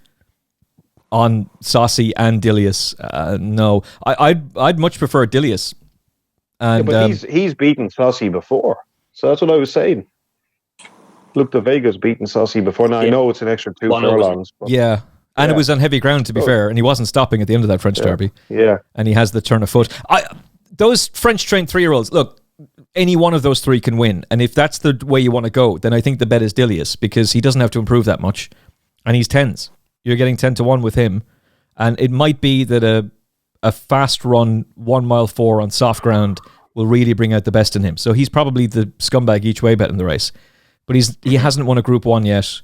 on Saucy and Dilius. No, I'd much prefer Dilius. And but he's beaten Saucy before, so that's what I was saying. Luc de Vega's beaten Saucy before. Now I know it's an extra 2 furlongs. But and it was on heavy ground, to be fair, and he wasn't stopping at the end of that French Derby. Yeah, and he has the turn of foot. Those French-trained 3-year-olds, look, any one of those 3 can win, and if that's the way you want to go, then I think the bet is Dilius, because he doesn't have to improve that much, and he's 10s. You're getting 10-1 with him, and it might be that a fast run 1 mile 4 on soft ground will really bring out the best in him. So he's probably the scumbag each way bet in the race, but he hasn't won a Group 1 yet,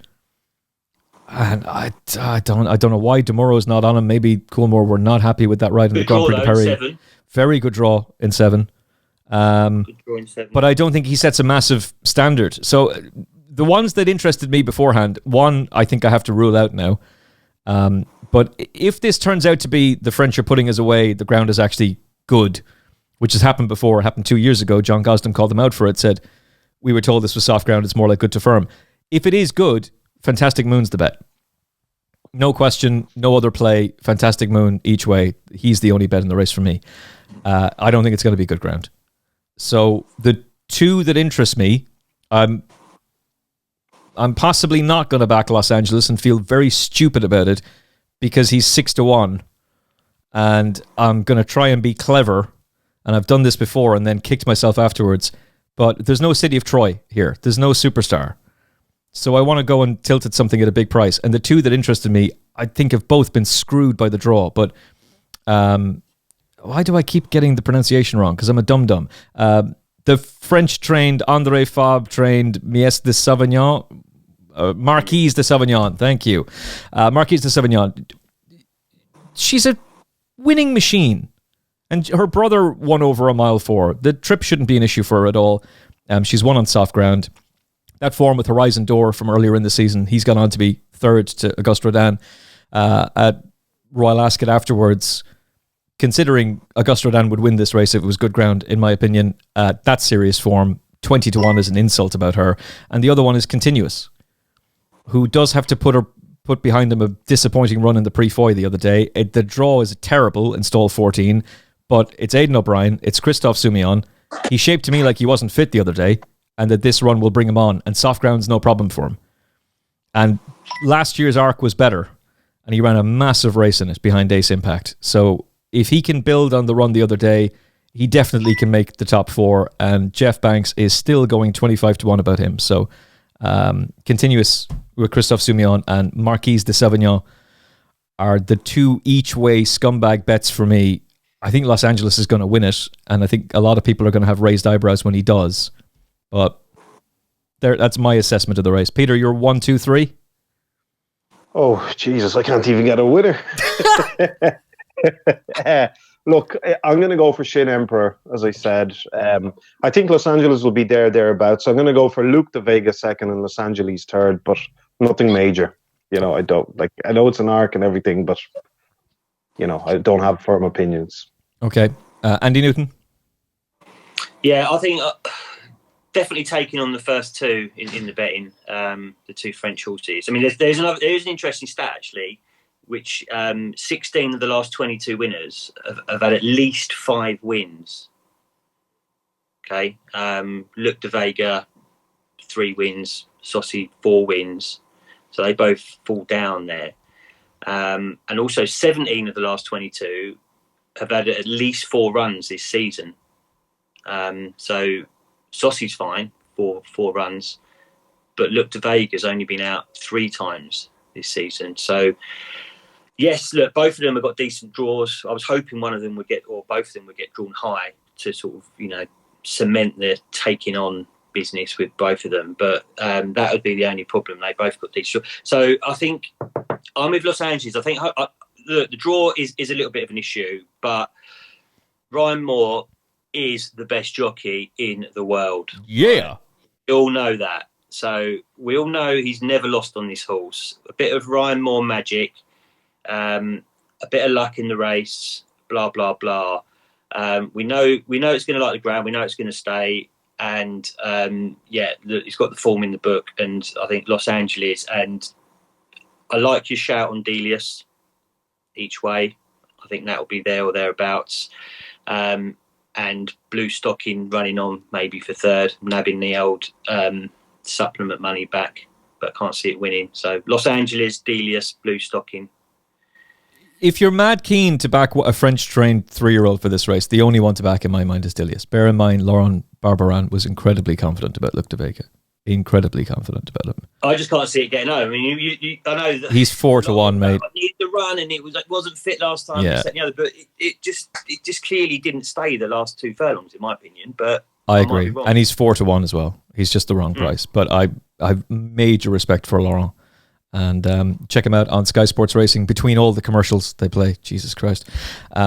and I don't know why Demoro's not on him. Maybe Coolmore were not happy with that ride in the Grand Prix de Paris. Very good draw in 7. But I don't think he sets a massive standard. So the ones that interested me beforehand, one I think I have to rule out now. But if this turns out to be the French are putting us away, the ground is actually good, which has happened before. It happened 2 years ago. John Gosden called them out for it, said, we were told this was soft ground, it's more like good to firm. If it is good, Fantastic Moon's the bet. No question, no other play. Fantastic Moon each way. He's the only bet in the race for me. I don't think it's going to be good ground. So the 2 that interest me, I'm possibly not going to back Los Angeles and feel very stupid about it because he's 6-1, and I'm going to try and be clever, and I've done this before and then kicked myself afterwards, but there's no City of Troy here. There's no superstar. So I want to go and tilt at something at a big price. And the 2 that interested me, I think have both been screwed by the draw, but why do I keep getting the pronunciation wrong? Because I'm a dum-dum. The French-trained, André Fabre-trained Mies de Savignon, Marquise de Savignon, thank you. Marquise de Savignon. She's a winning machine. And her brother won over a mile 4. The trip shouldn't be an issue for her at all. She's won on soft ground. That form with Horizon Door from earlier in the season, he's gone on to be 3rd to Auguste Rodin at Royal Ascot afterwards. Considering Auguste Rodin would win this race if it was good ground, in my opinion, that's serious form. 20-1 is an insult about her. And the other one is Continuous, who does have to put behind him a disappointing run in the Prix Foy the other day. The draw is terrible in stall 14, but it's Aidan O'Brien, it's Christophe Soumillon. He shaped to me like he wasn't fit the other day, and that this run will bring him on, and soft ground's no problem for him. And last year's arc was better, and he ran a massive race in it behind Ace Impact. So if he can build on the run the other day, he definitely can make the top 4, and Jeff Banks is still going 25-1 about him. So Continuous with Christophe Soumillon and Marquise de Savignon are the 2 each-way scumbag bets for me. I think Los Angeles is going to win it, and I think a lot of people are going to have raised eyebrows when he does. But that's my assessment of the race. Peter, you're 1, 2, 3? Oh, Jesus, I can't even get a winner. Look, I'm going to go for Shin Emperor, as I said. I think Los Angeles will be thereabouts. So I'm going to go for Luc de Vega 2nd and Los Angeles 3rd, but nothing major. I don't I know it's an arc and everything, but I don't have firm opinions. Okay. Andy Newton? Yeah, I think definitely taking on the first 2 in the betting, the 2 French horses. I mean, there's an interesting stat, actually, which 16 of the last 22 winners have had at least 5 wins. Okay. Luc de Vega, 3 wins, Saucy 4 wins. So they both fall down there. And also 17 of the last 22 have had at least 4 runs this season. So Saucy's fine, 4 runs. But Look to Vega's only been out 3 times this season. So, yes, look, both of them have got decent draws. I was hoping one of them would get, or both of them would get drawn high to sort of, cement the taking on business with both of them. But that would be the only problem. They both got decent. So I think I'm with Los Angeles. I think the draw is a little bit of an issue, but Ryan Moore is the best jockey in the world. Yeah. We all know that. So we all know he's never lost on this horse. A bit of Ryan Moore magic, a bit of luck in the race, blah, blah, blah. We know it's going to like the ground. We know it's going to stay. And, he's got the form in the book. And I think Los Angeles. And I like your shout on Delius each way. I think that will be there or thereabouts. And Bluestocking running on maybe for third, nabbing the old supplement money back, but I can't see it winning. So Los Angeles, Delius, Bluestocking. If you're mad keen to back a French-trained 3-year-old for this race, the only one to back in my mind is Delius. Bear in mind, Laurent Barbarin was incredibly confident about Look to Vega. Incredibly confident about him. I just can't see it getting home. I mean, I know that he's 4-1, mate. I needed the run, and it wasn't fit last time. Yeah. But it just clearly didn't stay the last 2 furlongs, in my opinion. But I agree, and he's 4-1 as well. He's just the wrong price. But I have major respect for Laurent. And check him out on Sky Sports Racing between all the commercials they play. Jesus Christ.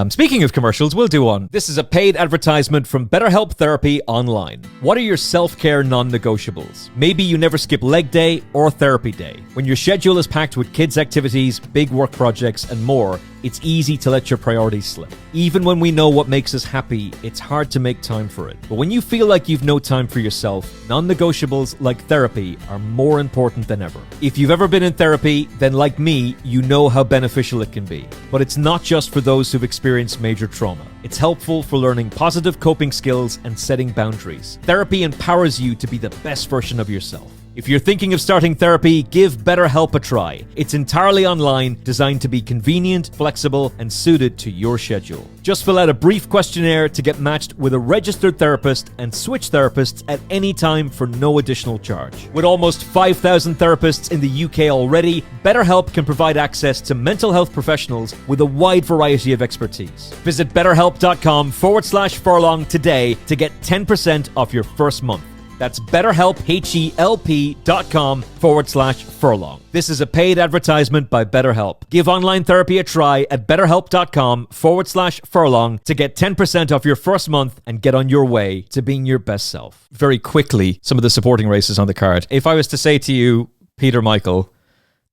Speaking of commercials, we'll do one. This is a paid advertisement from BetterHelp Therapy Online. What are your self-care non-negotiables? Maybe you never skip leg day or therapy day. When your schedule is packed with kids' activities, big work projects, and more, it's easy to let your priorities slip. Even when we know what makes us happy, it's hard to make time for it. But when you feel like you've no time for yourself, non-negotiables like therapy are more important than ever. If you've ever been in therapy, then like me, you know how beneficial it can be. But it's not just for those who've experienced major trauma. It's helpful for learning positive coping skills and setting boundaries. Therapy empowers you to be the best version of yourself. If you're thinking of starting therapy, give BetterHelp a try. It's entirely online, designed to be convenient, flexible, and suited to your schedule. Just fill out a brief questionnaire to get matched with a registered therapist and switch therapists at any time for no additional charge. With almost 5,000 therapists in the UK already, BetterHelp can provide access to mental health professionals with a wide variety of expertise. Visit BetterHelp.com/furlong today to get 10% off your first month. That's BetterHelp, HELP.com/furlong. This is a paid advertisement by BetterHelp. Give online therapy a try at BetterHelp.com/furlong to get 10% off your first month and get on your way to being your best self. Very quickly, some of the supporting races on the card. If I was to say to you, Peter Michael,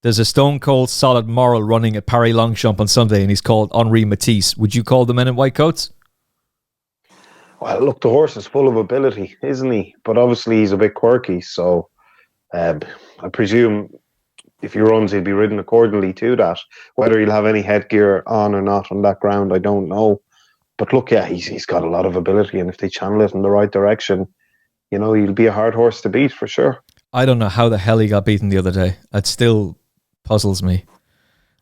there's a stone cold solid moral running at Paris Longchamp on Sunday and he's called Henri Matisse, would you call the men in white coats? Well, look, the horse is full of ability, isn't he? But obviously he's a bit quirky, so I presume if he runs, he'll be ridden accordingly to that. Whether he'll have any headgear on or not on that ground, I don't know. But look, yeah, he's got a lot of ability, and if they channel it in the right direction, he'll be a hard horse to beat for sure. I don't know how the hell he got beaten the other day. It still puzzles me.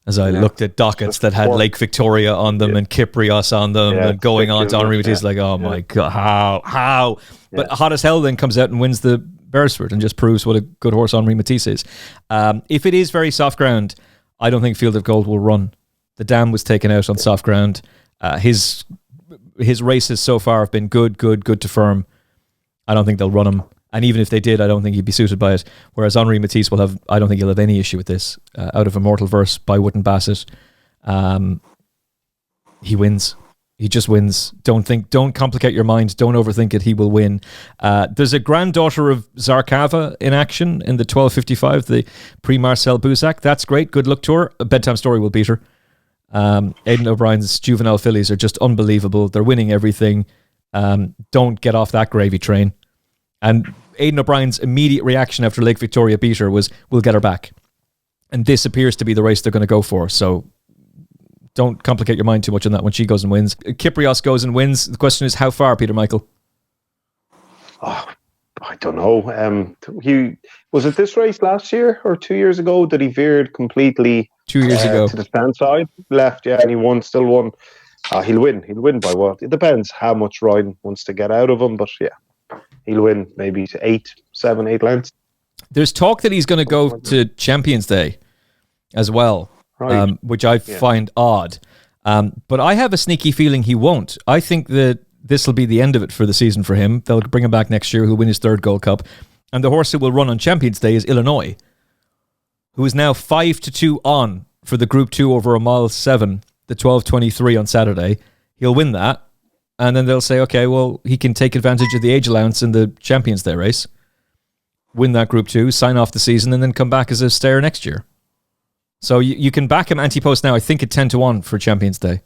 As I looked at dockets that had Lake Victoria on them and Kyprios on them and going on to Henri Matisse, like, oh my God, how? But Hot as Hell then comes out and wins the Beresford and just proves what a good horse Henri Matisse is. If it is very soft ground, I don't think Field of Gold will run. The dam was taken out on soft ground. His races so far have been good to firm. I don't think they'll run him. And even if they did, I don't think he'd be suited by it. Whereas Henri Matisse I don't think he'll have any issue with this. Out of Immortal Verse by Wooden Bassett, he wins. He just wins. Don't complicate your mind. Don't overthink it. He will win. There's a granddaughter of Zarkava in action in the 12:55, the Prix Marcel Boussac. That's great. Good luck to her. A Bedtime Story will beat her. Aidan O'Brien's juvenile fillies are just unbelievable. They're winning everything. Don't get off that gravy train. And Aidan O'Brien's immediate reaction after Lake Victoria beat her was, we'll get her back. And this appears to be the race they're going to go for. So don't complicate your mind too much on that when she goes and wins. Kyprios goes and wins. The question is, how far, Peter Michael? Oh, I don't know. He was it this race last year or 2 years ago that he veered completely 2 years ago to the stand side left, and he still won. He'll win by what? It depends how much Ryan wants to get out of him, but yeah, he'll win maybe 7, 8 lengths. There's talk that he's going to go to Champions Day as well, right. Which I find odd. But I have a sneaky feeling he won't. I think that this will be the end of it for the season for him. They'll bring him back next year. He'll win his 3rd Gold Cup. And the horse who will run on Champions Day is Illinois, who is now 5-2 on for the Group 2 over a mile 7, the 12:23 on Saturday. He'll win that. And then they'll say, okay, well, he can take advantage of the age allowance in the Champions Day race, win that Group 2, sign off the season, and then come back as a stayer next year. So you can back him anti-post now, I think, at 10-1 for Champions Day.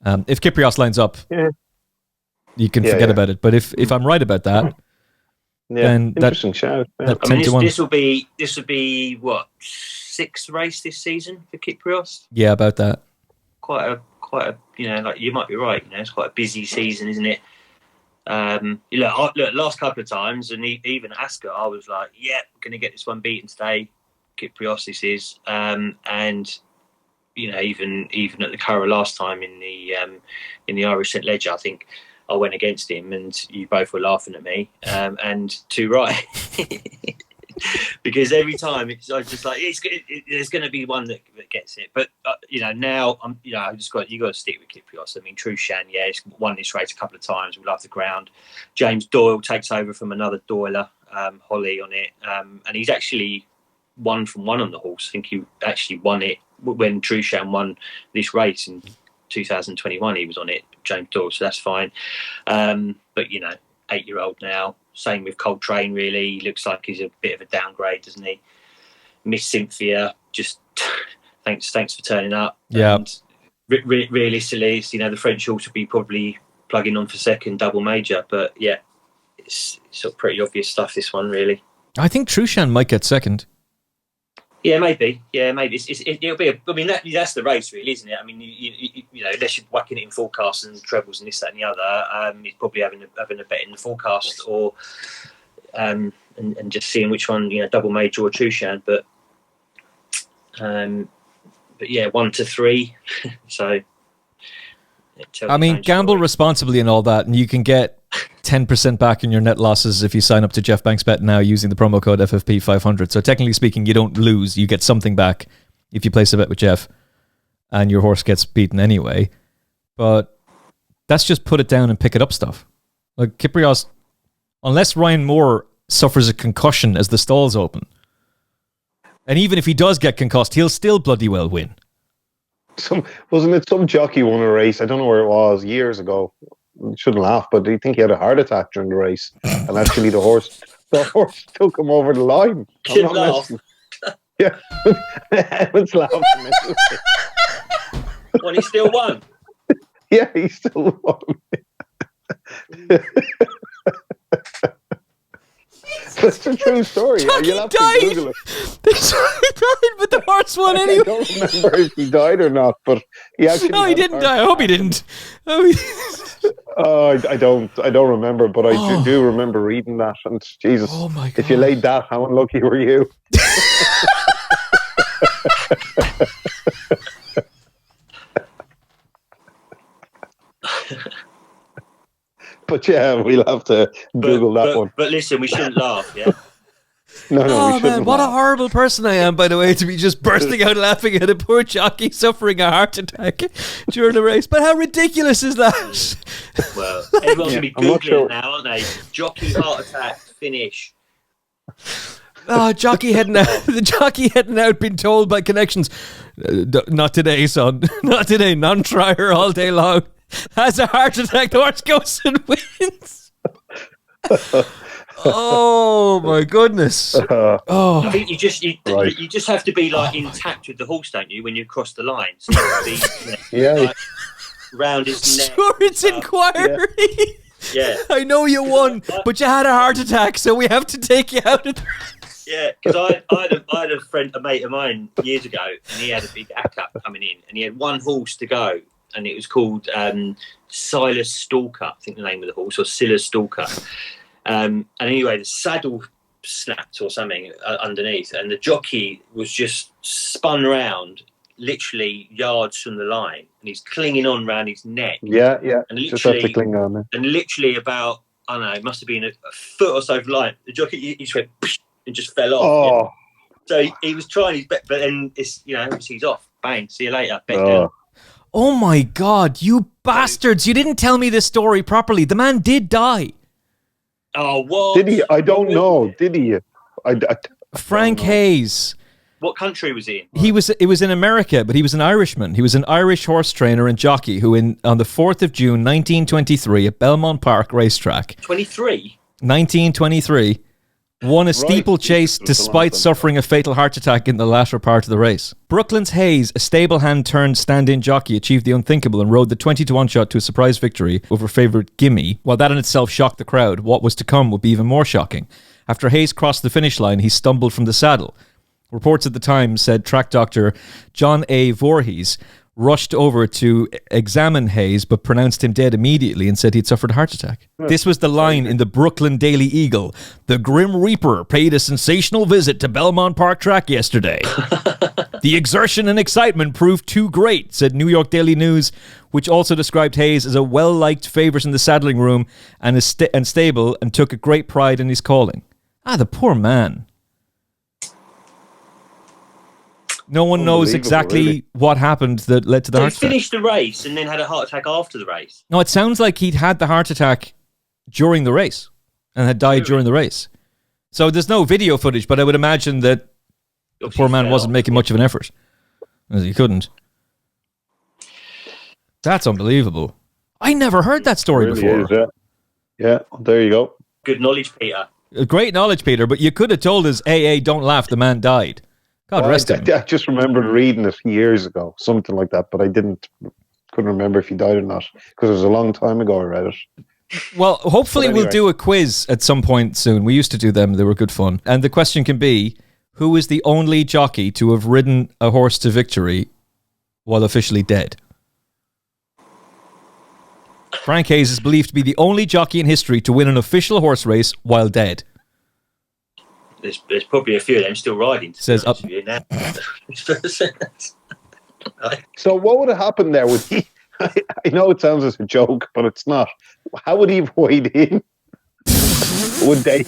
If Kyprios lines up, you can forget about it. But if I'm right about that, then interesting shout. That I mean, 10-1. this will be what, 6th race this season for Kyprios? Yeah, about that. Quite a like you might be right. It's quite a busy season, isn't it? Look, last couple of times, and even Ascot, I was like, yeah, I'm going to get this one beaten today. Kyprios this is, and even at the Curragh last time in the Irish St Ledger, I think I went against him, and you both were laughing at me, and too right, because every time I was just like, there's going to be one that gets it. But now I just you got to stick with Kyprios. I mean, Trushan, he's won this race a couple of times. We love the ground. James Doyle takes over from another Doyler, Holly on it, and he's actually 1 from 1 on the horse. I think he actually won it when Trushan won this race in 2021. He was on it, James Doyle, so that's fine. But 8-year-old now. Same with Coltrane, really. He looks like he's a bit of a downgrade, doesn't he? Miss Cynthia, just thanks for turning up. Yeah. And realistically, the French horse would be probably plugging on for 2nd double major. But yeah, it's sort of pretty obvious stuff, this one, really. I think Trushan might get 2nd. Yeah, maybe. It'll be. That's the race, really, isn't it? I mean, you unless you're whacking it in forecasts and trebles and this, that, and the other, he's probably having a bet in the forecast, or and just seeing which one, double major or Trushan. But yeah, 1 to 3. So, I mean, gamble responsibly and all that, and you can get 10% back in your net losses if you sign up to Jeff Banks Bet now using the promo code FFP500. So technically speaking, you don't lose. You get something back if you place a bet with Jeff and your horse gets beaten anyway. But that's just put it down and pick it up stuff. Like Kyprios, unless Ryan Moore suffers a concussion as the stalls open, and even if he does get concussed, he'll still bloody well win. Wasn't it some jockey won a race? I don't know where it was, years ago. Shouldn't laugh, but I think he had a heart attack during the race, and actually the horse took him over the line. Shouldn't laugh. Yeah, Emmet's laughing. Well, he still won. Yeah, he still won. That's a true story. Jockey died. They died, but the horse won anyway. I don't remember if he died or not, but he actually. No, he didn't die. I hope he didn't. I don't remember, but I do remember reading that. And Jesus, oh my God. If you laid that, how unlucky were you? But yeah, we'll have to Google that one. But listen, we shouldn't laugh, yeah? No, oh we shouldn't man, what laugh. a horrible person I am, by the way, to be just bursting out laughing at a poor jockey suffering a heart attack during a race. But how ridiculous is that? Well, everyone's going to be Googling it now, aren't they? Jockey heart attack, finish. Oh, jockey heading out. The jockey heading out, being told by connections, not today, son. Not today. Non-trier all day long. Has a heart attack. The horse goes and wins. Oh my goodness! I think you just have to be like intact with the horse, don't you, when you cross the line? So like, round his neck. Sure, it's inquiry. Yeah, I know you won, but you had a heart attack, so we have to take you out of the race. Yeah, because I had a mate of mine years ago, and he had a big ACUP coming in, and he had one horse to go, and it was called Silas Stalker, I think the name of the horse, or Silas Stalker. And anyway, the saddle snapped or something underneath, and the jockey was just spun round, literally yards from the line, and he's clinging on round his neck. Yeah. And Just have to cling on there. And literally about, I don't know, it must have been a foot or so from the line. The jockey, he just went and just fell off. Oh. Yeah. So he was trying his best, but then it's, obviously he's off. Bang, see you later. Bet down. Oh. Oh my God, you bastards. You didn't tell me this story properly. The man did die. Oh, what? Did he? I don't know. Did he? Frank Hayes. What country was he in? It was in America, but he was an Irishman. He was an Irish horse trainer and jockey who on the 4th of June 1923 at Belmont Park Racetrack. 23? 1923. Won a steeplechase despite suffering a fatal heart attack in the latter part of the race. Brooklands Hayes, a stable hand turned stand-in jockey, achieved the unthinkable and rode the 20-1 shot to a surprise victory over favourite Gimme. While that in itself shocked the crowd, what was to come would be even more shocking. After Hayes crossed the finish line, he stumbled from the saddle. Reports at the time said track doctor John A. Voorhees rushed over to examine Hayes but pronounced him dead immediately and said he'd suffered a heart attack. This was the line in the Brooklyn Daily Eagle. The Grim Reaper paid a sensational visit to Belmont Park track yesterday. The exertion and excitement proved too great, said New York Daily News, which also described Hayes as a well-liked favourite in the saddling room and stable and took a great pride in his calling. The poor man. No one knows exactly what happened that led to the heart attack. He finished the race and then had a heart attack after the race. No, it sounds like he'd had the heart attack during the race and had died during the race. So there's no video footage, but I would imagine that the poor man wasn't making much of an effort. He couldn't. That's unbelievable. I never heard that story before. Is, yeah, there you go. Good knowledge, Peter. Great knowledge, Peter, but you could have told us, don't laugh, the man died. God rest him. I just remembered reading it years ago, something like that, but I couldn't remember if he died or not, because it was a long time ago I read it. Well, hopefully we'll do a quiz at some point soon. We used to do them. They were good fun. And the question can be, who is the only jockey to have ridden a horse to victory while officially dead? Frank Hayes is believed to be the only jockey in history to win an official horse race while dead. There's probably a few of them still riding. Says up. So what would have happened there? Would he? I know it sounds as a joke, but it's not. How would he have weighed in? Would they?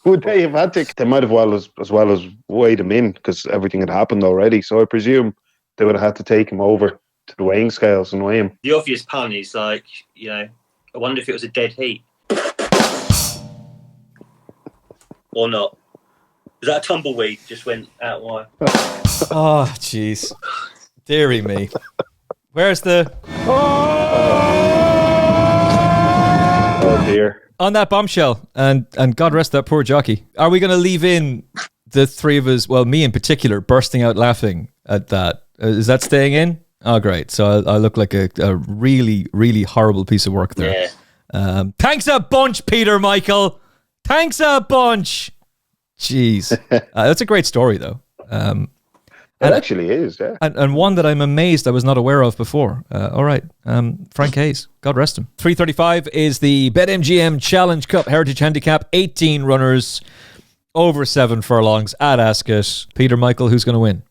Would they have had to? They might have as well as weighed him in because everything had happened already. So I presume they would have had to take him over to the weighing scales and weigh him. The obvious pun is like, I wonder if it was a dead heat. Or not. Is that a tumbleweed just went out wide? Oh, jeez. Deary me. Where's the... Oh, dear. On that bombshell, and God rest that poor jockey. Are we going to leave in the three of us, well, me in particular, bursting out laughing at that? Is that staying in? Oh, great. So I look like a really, really horrible piece of work there. Yeah. Thanks a bunch, Peter Michael. Thanks a bunch. Jeez. That's a great story, though. It actually is, yeah. And one that I'm amazed I was not aware of before. All right. Frank Hayes. God rest him. 3:35 is the BetMGM Challenge Cup Heritage Handicap. 18 runners, over 7 furlongs at Ascot. Peter Michael, who's going to win?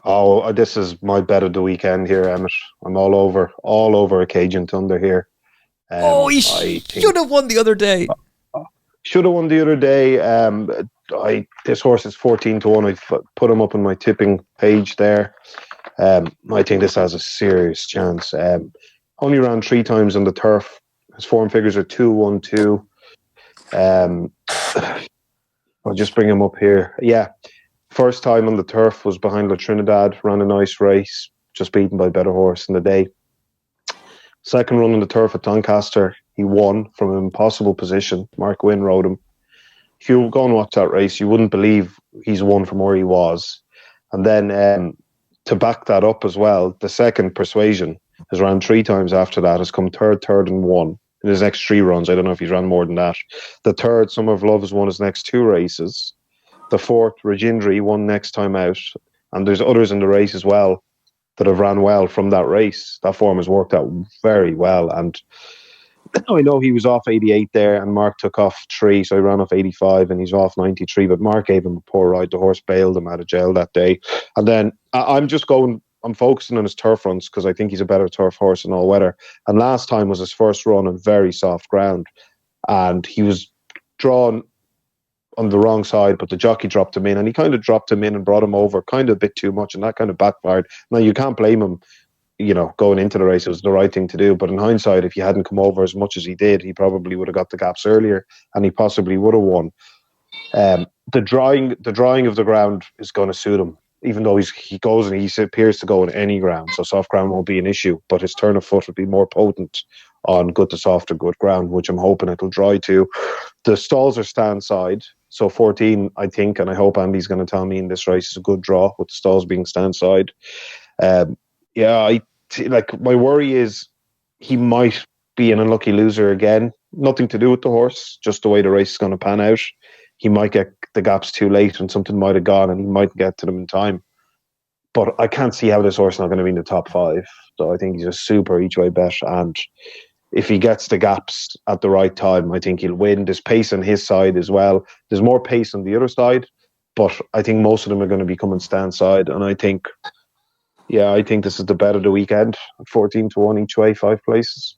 Oh, this is my bet of the weekend here, Emmet. I'm all over a Cajun Thunder here. He should have won the other day. Should have won the other day. This horse is 14-1. I've put him up on my tipping page there. I think this has a serious chance. Only ran 3 times on the turf. His form figures are 2-1-2. I'll just bring him up here. Yeah, first time on the turf was behind La Trinidad. Ran a nice race, just beaten by better horse in the day. Second run on the turf at Doncaster, he won from an impossible position. Mark Wynne rode him. If you go and watch that race, you wouldn't believe he's won from where he was. And then to back that up as well, the second, Persuasion, has ran 3 times after that, has come third, and 1 in his next 3 runs. I don't know if he's ran more than that. The third, Summer of Love, has won his next 2 races. The fourth, Regindri, won next time out. And there's others in the race as well that have ran well from that race. That form has worked out very well. And I know he was off 88 there, and Mark took off 3, so he ran off 85, and he's off 93. But Mark gave him a poor ride. The horse bailed him out of jail that day. And then I'm focusing on his turf runs because I think he's a better turf horse in all weather. And last time was his first run on very soft ground, and he was drawn on the wrong side, but the jockey dropped him in, and he kind of dropped him in and brought him over kind of a bit too much, and that kind of backfired. Now, you can't blame him. Going into the race, it was the right thing to do. But in hindsight, if he hadn't come over as much as he did, he probably would have got the gaps earlier, and he possibly would have won. The drawing of the ground is going to suit him, even though he goes and he appears to go on any ground, so soft ground won't be an issue. But his turn of foot will be more potent on good to soft or good ground, which I'm hoping it'll dry to. The stalls are stand side, so 14, I think, and I hope Andy's going to tell me in this race is a good draw with the stalls being stand side. My worry is he might be an unlucky loser again. Nothing to do with the horse, just the way the race is going to pan out. He might get the gaps too late and something might have gone and he might get to them in time. But I can't see how this horse is not going to be in the top 5. So I think he's a super each way bet. And if he gets the gaps at the right time, I think he'll win. There's pace on his side as well. There's more pace on the other side, but I think most of them are going to be coming stand side. And I think this is the bet of the weekend. 14-1 each way, 5 places.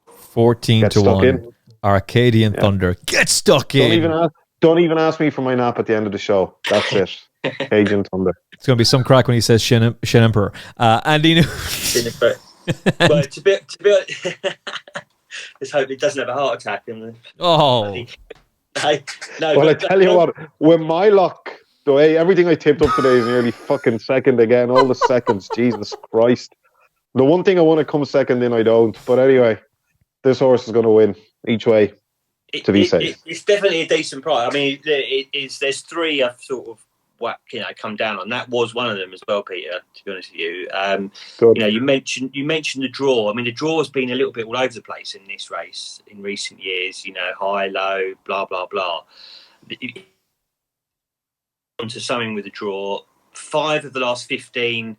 14-1. Arcadian Thunder. Get stuck in. Don't even ask me for my nap at the end of the show. That's it. Arcadian Thunder. It's going to be some crack when he says Shin Emperor. Andy. Shin Emperor. Well, to be let's hope he doesn't have a heart attack. Oh. I tell you what, with my luck, the way everything I tipped up today is nearly fucking second again. All the seconds, Jesus Christ. The one thing I want to come second in, I don't. But anyway, this horse is going to win each way to be safe. It's definitely a decent price. I mean, there's 3 I've sort of come down on. That was one of them as well, Peter. To be honest with you, you mentioned the draw. I mean, the draw has been a little bit all over the place in this race in recent years. High, low, blah blah blah. Onto something with a draw. 5 of the last 15,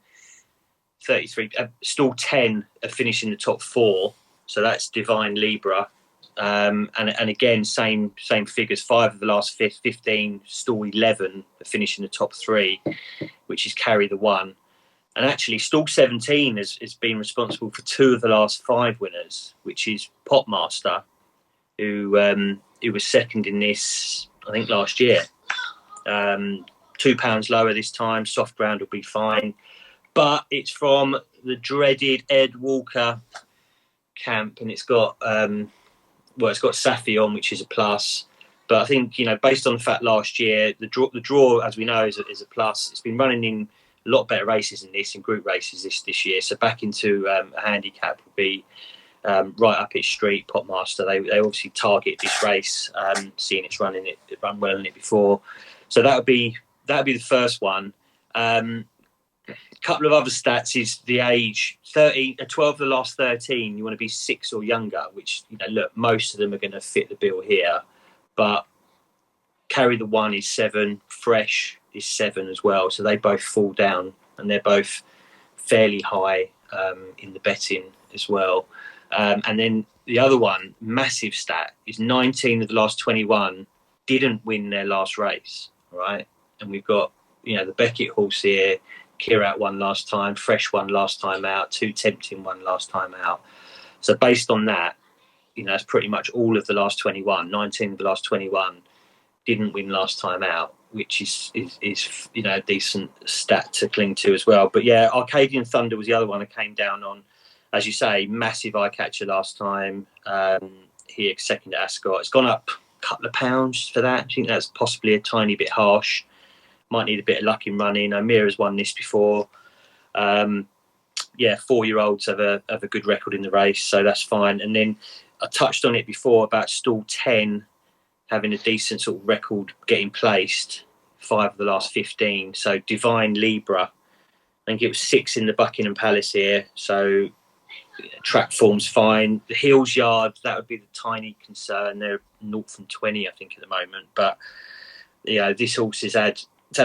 33, stall 10 are finishing the top 4. So that's Divine Libra. And again, same figures. 5 of the last 15, stall 11 are finishing the top 3, which is Carry the One. And actually, stall 17 has been responsible for 2 of the last 5 winners, which is Popmaster, who was second in this, I think, last year. £2 lower this time. Soft ground will be fine, but it's from the dreaded Ed Walker camp, and it's got Safi on, which is a plus. But I think based on the fact last year the draw, as we know, is a plus. It's been running in a lot better races than this, in group races this year. So back into a handicap would be right up its street. Popmaster, they obviously target this race, seeing it's run well in it before. So that would be the first one. Couple of other stats is the age. 12 of the last 13, you want to be 6 or younger, which, look, most of them are going to fit the bill here. But Carry the One is 7, Fresh is 7 as well. So they both fall down, and they're both fairly high in the betting as well. And then the other one, massive stat, is 19 of the last 21 didn't win their last race, right? And we've got, the Beckett horse here. Kirat won last time, Fresh won last time out, 2 Tempting won last time out. So based on that, it's pretty much all of the last 21. 19 of the last 21 didn't win last time out, which is a decent stat to cling to as well. But yeah, Arcadian Thunder was the other one I came down on. As you say, massive eye catcher last time. Here, second at Ascot. It's gone up a couple of pounds for that. I think that's possibly a tiny bit harsh. Might need a bit of luck in running. Amira's won this before. 4-year-olds have a good record in the race, so that's fine. And then I touched on it before about stall 10 having a decent sort of record getting placed. 5 of the last 15. So Divine Libra, I think it was 6 in the Buckingham Palace here. So track form's fine. The Hills Yard, that would be the tiny concern. They're 0 from 20, I think, at the moment. But this horse has had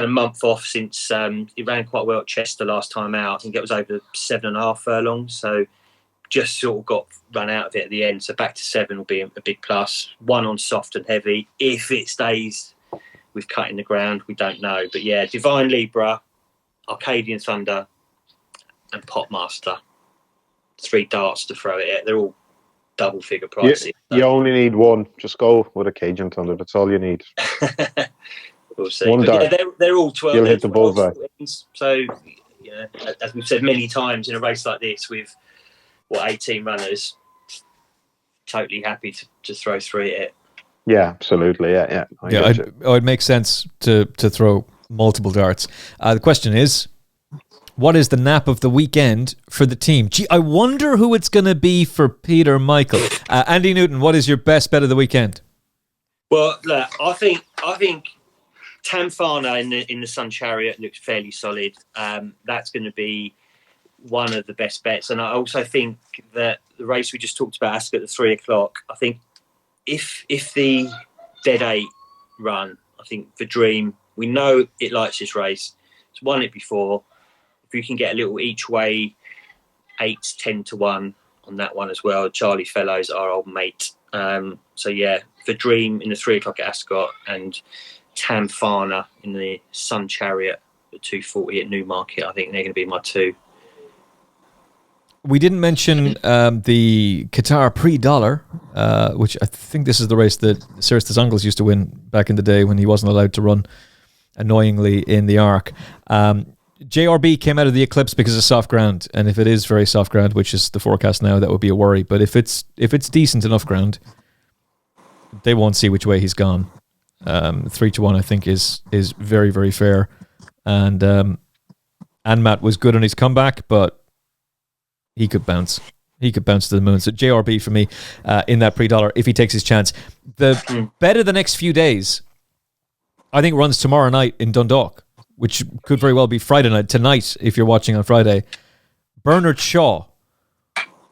a month off since he ran quite well at Chester last time out. I think it was over 7.5 furlongs. So just sort of got run out of it at the end. So back to 7 will be a big plus. 1 on soft and heavy. If it stays with cutting the ground, we don't know. But yeah, Divine Libra, Arcadian Thunder, and Potmaster. 3 darts to throw it at. They're all double figure prices. You only need one. Just go with Arcadian Thunder. That's all you need. We'll see. One dart. Yeah, they're all 12. You'll hit the bullseye. So, as we've said many times in a race like this with 18 runners, totally happy to throw 3 at it. Yeah, absolutely. Yeah. It makes sense to throw multiple darts. The question is, what is the nap of the weekend for the team? Gee, I wonder who it's going to be for Peter Michael. Andy Newton, what is your best bet of the weekend? Well, look, I think Tamfana in the Sun Chariot looks fairly solid. That's going to be one of the best bets. And I also think that the race we just talked about, Ascot at 3 o'clock, I think if the Dead 8 run, I think the Dream, we know it likes this race. It's won it before. If you can get a little each way, 8s 10 to 1 on that one as well. Charlie Fellows, our old mate. So yeah, the Dream in the 3 o'clock at Ascot and Tamfana in the Sun Chariot at 240 at Newmarket. I think they're going to be my 2. We didn't mention the Qatar Prix dollar, which I think this is the race that Cyrus des Angles used to win back in the day when he wasn't allowed to run, annoyingly, in the Arc. JRB came out of the Eclipse because of soft ground, and if it is very soft ground, which is the forecast now, that would be a worry. But if it's decent enough ground, they won't see which way he's gone. 3 to 1, I think, is very, very fair. And Matt was good on his comeback, but he could bounce. He could bounce to the moon. So JRB for me in that Prix dollar if he takes his chance. The bet of the next few days, I think, runs tomorrow night in Dundalk, which could very well be Friday night. Tonight, if you're watching on Friday, Bernard Shaw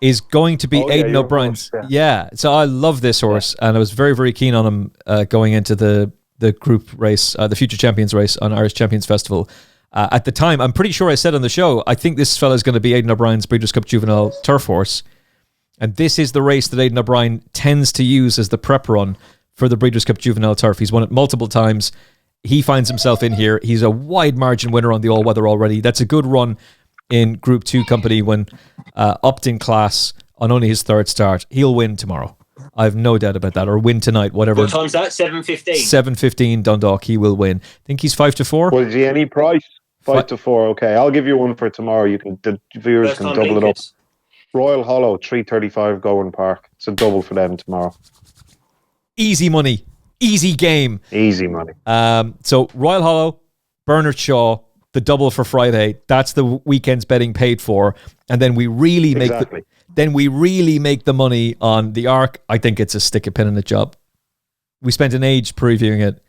is going to be Aidan O'Brien's. Yeah, so I love this horse, and I was very, very keen on him going into the group race, the Future Champions race on Irish Champions Festival. At the time, I'm pretty sure I said on the show, I think this fella is going to be Aidan O'Brien's Breeders' Cup Juvenile turf horse. And this is the race that Aidan O'Brien tends to use as the prep run for the Breeders' Cup Juvenile turf. He's won it multiple times. He finds himself in here. He's a wide margin winner on the all-weather already. That's a good run in Group 2 company when upped in class on only his 3rd start. He'll win tomorrow. I have no doubt about that. Or win tonight, whatever. What time's that? 7:15? 7:15 Dundalk. He will win. I think he's 5 to 4. Well, is he any price? 5 to 4. Okay, I'll give you one for tomorrow. The viewers can double it up. Royal Hollow, 3:35 Gowan Park. It's a double for them tomorrow. Easy money. Easy game. Easy money. So Royal Hollow, Bernard Shaw, the double for Friday. That's the weekend's betting paid for, and then we really make the money on the Arc. I think it's a stick a pin in the job. We spent an age previewing it.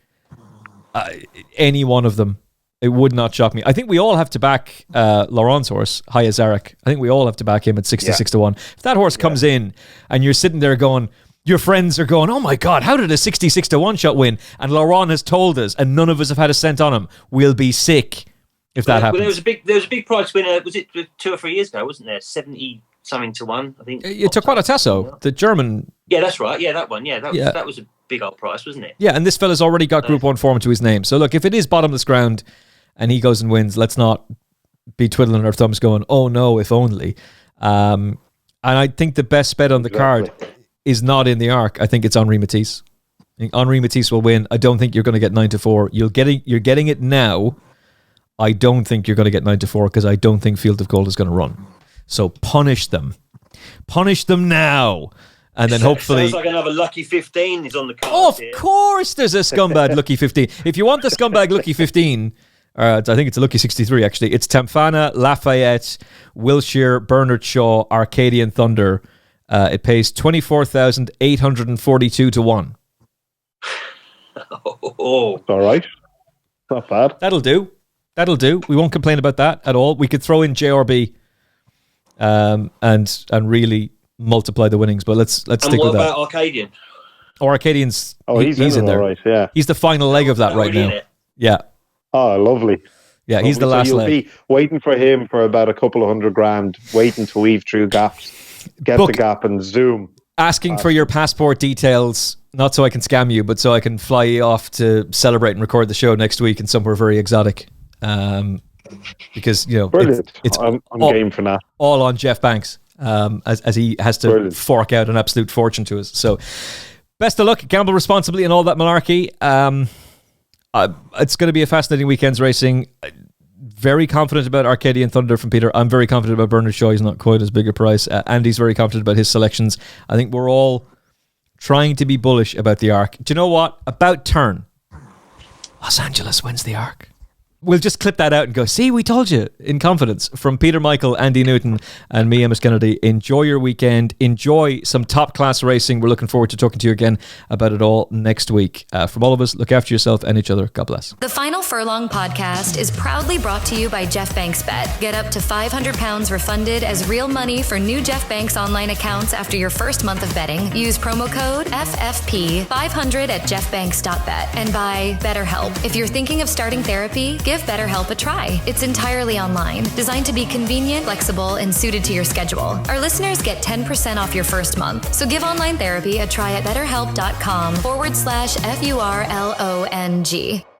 Any one of them, it would not shock me. I think we all have to back Laurent's horse, Haya Zarek. I think we all have to back him at 66 to 1. If that horse comes in and you're sitting there going, your friends are going, oh my God, how did a 66 to 1 shot win? And Laurent has told us, and none of us have had a cent on him. We'll be sick if that happens. There was a big prize winner. Was it 2 or 3 years ago? Wasn't there 70 something to 1? I think it's Torquato Tasso, the German. Yeah, that's right. Yeah, that one. Yeah, that was a big old prize, wasn't it? Yeah, and this fella's already got Group 1 form to his name. So look, if it is bottomless ground and he goes and wins, let's not be twiddling our thumbs going, oh no, if only. And I think the best bet on the card is not in the Arc. I think it's Henri Matisse. I think Henri Matisse will win. I don't think you're going to get 9 to 4. You're getting it now. I don't think you're going to get 9 to 4 because I don't think Field of Gold is going to run. So punish them. Punish them now. And then hopefully... Sounds like another Lucky 15 is on the card. Of course there's a scumbag Lucky 15. If you want the scumbag Lucky 15... I think it's a Lucky 63, actually. It's Tamfana, Lafayette, Wilshire, Bernard Shaw, Arcadian Thunder. It pays 24,842 to 1. Oh, all right. Not bad. That'll do. We won't complain about that at all. We could throw in JRB and really multiply the winnings, but let's stick with that. And what about Arcadian? Or Arcadian's... Oh, he's in there. Right, yeah. He's the final leg of that right now. Yeah. Oh, lovely. Yeah, he's the last leg. You'll be waiting for him for about a couple of $100,000, waiting to weave through gaps. get book, the gap and zoom. asking for your passport details, not so I can scam you, but so I can fly you off to celebrate and record the show next week in somewhere very exotic. Because, you know, brilliant. It's I'm all, game for that. all on Jeff Banks, as he has to Brilliant. fork out an absolute fortune to us. So best of luck, gamble responsibly and all that malarkey. It's going to be a fascinating weekend's racing. Very confident about Arcadian Thunder from Peter. I'm very confident about Bernard Shaw. He's not quite as big a price. Andy's very confident about his selections. I think we're all trying to be bullish about the Arc. Do you know what? About turn, Los Angeles wins the Arc. We'll just clip that out and go, see, we told you, in confidence. From Peter Michael, Andy Newton, and me, Emmet Kennedy, enjoy your weekend. Enjoy some top-class racing. We're looking forward to talking to you again about it all next week. From all of us, look after yourself and each other. God bless. The Final Furlong podcast is proudly brought to you by Jeff Banks Bet. Get up to £500 refunded as real money for new Jeff Banks online accounts after your first month of betting. Use promo code FFP500 at jeffbanks.bet. And by BetterHelp. If you're thinking of starting therapy, give BetterHelp a try. It's entirely online, designed to be convenient, flexible, and suited to your schedule. Our listeners get 10% off your first month. So give online therapy a try at betterhelp.com/FURLONG.